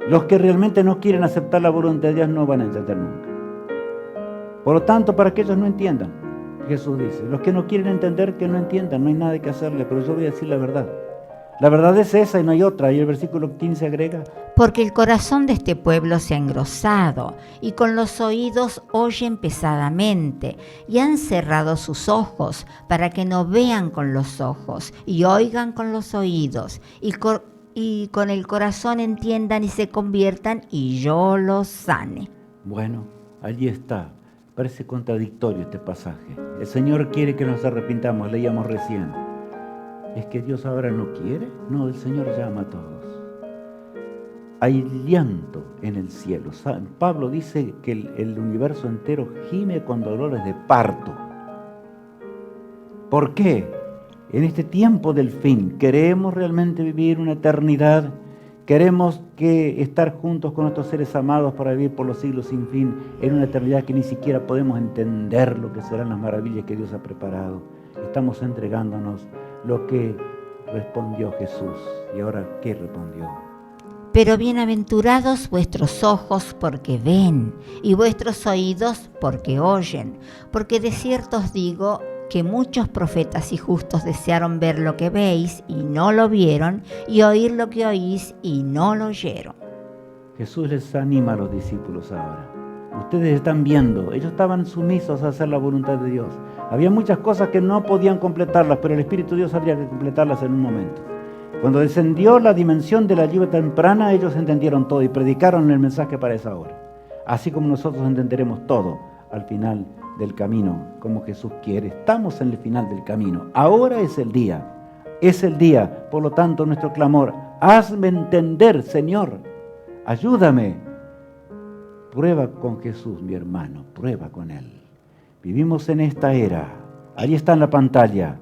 Los que realmente no quieren aceptar la voluntad de Dios no van a entender nunca. Por lo tanto, para que ellos no entiendan, Jesús dice, los que no quieren entender, que no entiendan, no hay nada que hacerle, pero yo voy a decir la verdad. La verdad es esa y no hay otra. Y el versículo 15 agrega,
porque el corazón de este pueblo se ha engrosado, y con los oídos oyen pesadamente, y han cerrado sus ojos, para que no vean con los ojos, y oigan con los oídos, y con el corazón entiendan y se conviertan, y yo los sane.
Bueno, allí está. Parece contradictorio este pasaje. El Señor quiere que nos arrepintamos, leíamos recién. ¿Es que Dios ahora no quiere? No, el Señor llama a todos. Hay llanto en el cielo. Pablo dice que el universo entero gime con dolores de parto. ¿Por qué? En este tiempo del fin, ¿queremos realmente vivir una eternidad? ¿Queremos estar juntos con nuestros seres amados para vivir por los siglos sin fin en una eternidad que ni siquiera podemos entender lo que serán las maravillas que Dios ha preparado? Estamos entregándonos lo que respondió Jesús. ¿Y ahora qué respondió?
Pero bienaventurados vuestros ojos porque ven, y vuestros oídos porque oyen, porque de cierto os digo que muchos profetas y justos desearon ver lo que veis y no lo vieron, y oír lo que oís y no lo oyeron.
Jesús les anima a los discípulos ahora. Ustedes están viendo, ellos estaban sumisos a hacer la voluntad de Dios. Había muchas cosas que no podían completarlas, pero el Espíritu de Dios habría que completarlas en un momento. Cuando descendió la dimensión de la lluvia temprana, ellos entendieron todo y predicaron el mensaje para esa hora. Así como nosotros entenderemos todo al final del camino, como Jesús quiere. Estamos en el final del camino. Ahora es el día. Es el día. Por lo tanto, nuestro clamor, hazme entender, Señor. Ayúdame. Prueba con Jesús, mi hermano. Prueba con Él. Vivimos en esta era. Ahí está en la pantalla.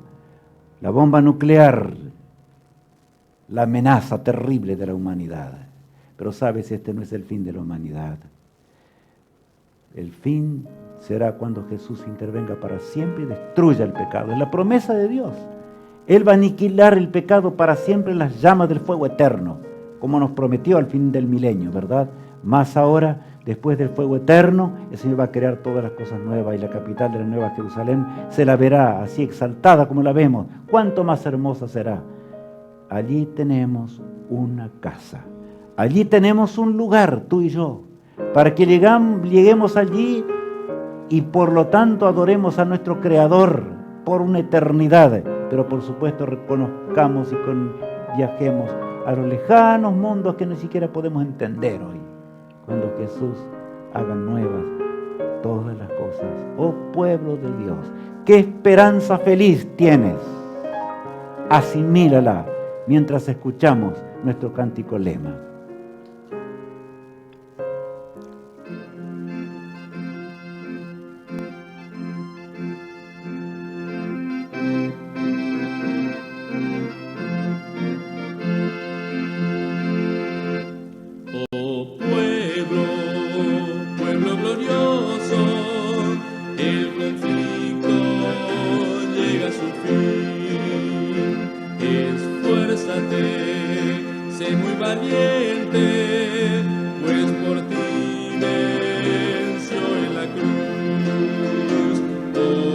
La bomba nuclear. La amenaza terrible de la humanidad. Pero sabes, este no es el fin de la humanidad. El fin será cuando Jesús intervenga para siempre y destruya el pecado. Es la promesa de Dios. Él va a aniquilar el pecado para siempre en las llamas del fuego eterno, como nos prometió al fin del milenio, ¿verdad? Más ahora, después del fuego eterno, el Señor va a crear todas las cosas nuevas y la capital de la Nueva Jerusalén se la verá así exaltada como la vemos. ¿Cuánto más hermosa será? Allí tenemos una casa. Allí tenemos un lugar, tú y yo, para que lleguemos allí y por lo tanto adoremos a nuestro Creador por una eternidad. Pero por supuesto reconozcamos y viajemos a los lejanos mundos que ni siquiera podemos entender hoy. Cuando Jesús haga nuevas todas las cosas. Oh pueblo de Dios, qué esperanza feliz tienes. Asimílala mientras escuchamos nuestro cántico lema.
Sé muy valiente, pues por ti venció en la cruz.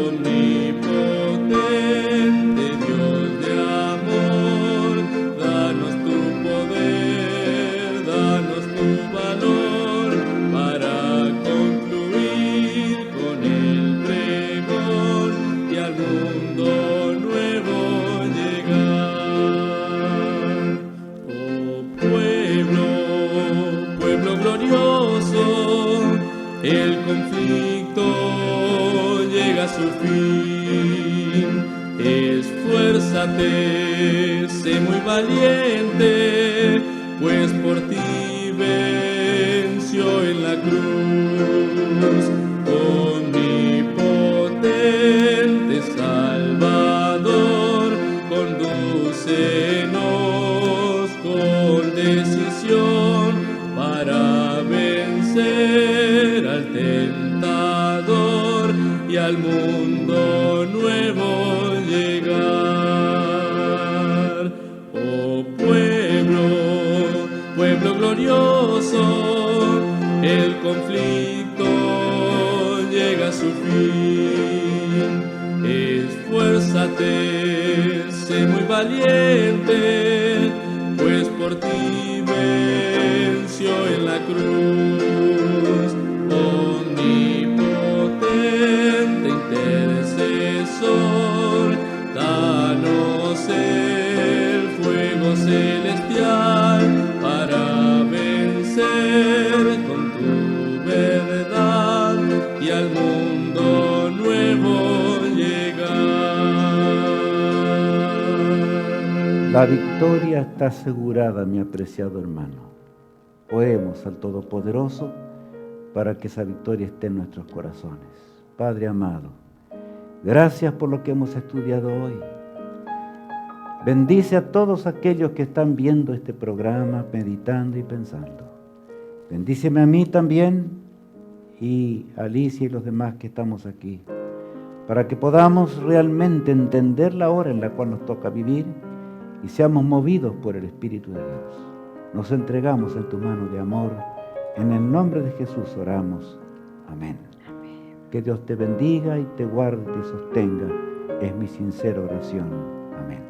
Omnipotente Dios de amor, danos tu poder, danos tu valor, para concluir con el pregón y al mundo nuevo llegar. El conflicto llega a su fin. Esfuérzate, sé muy valiente, pues por ti venció en la cruz. Omnipotente Salvador, condúcenos con decisión para vencer al tentador y al mundo nuevo llegar. Oh pueblo glorioso, el conflicto llega a su fin. Esfuérzate, sé muy valiente, pues por ti venció en la cruz. Omnipotente intercesor, danos el fuego celestial para vencer con tu verdad y al mundo nuevo llegar.
La victoria está asegurada, mi apreciado hermano. Oremos al Todopoderoso para que esa victoria esté en nuestros corazones. Padre amado, gracias por lo que hemos estudiado hoy. Bendice a todos aquellos que están viendo este programa, meditando y pensando. Bendíceme a mí también y a Alicia y los demás que estamos aquí, para que podamos realmente entender la hora en la cual nos toca vivir y seamos movidos por el Espíritu de Dios. Nos entregamos en tu mano de amor. En el nombre de Jesús oramos. Amén. Que Dios te bendiga y te guarde y te sostenga. Es mi sincera oración. Amén.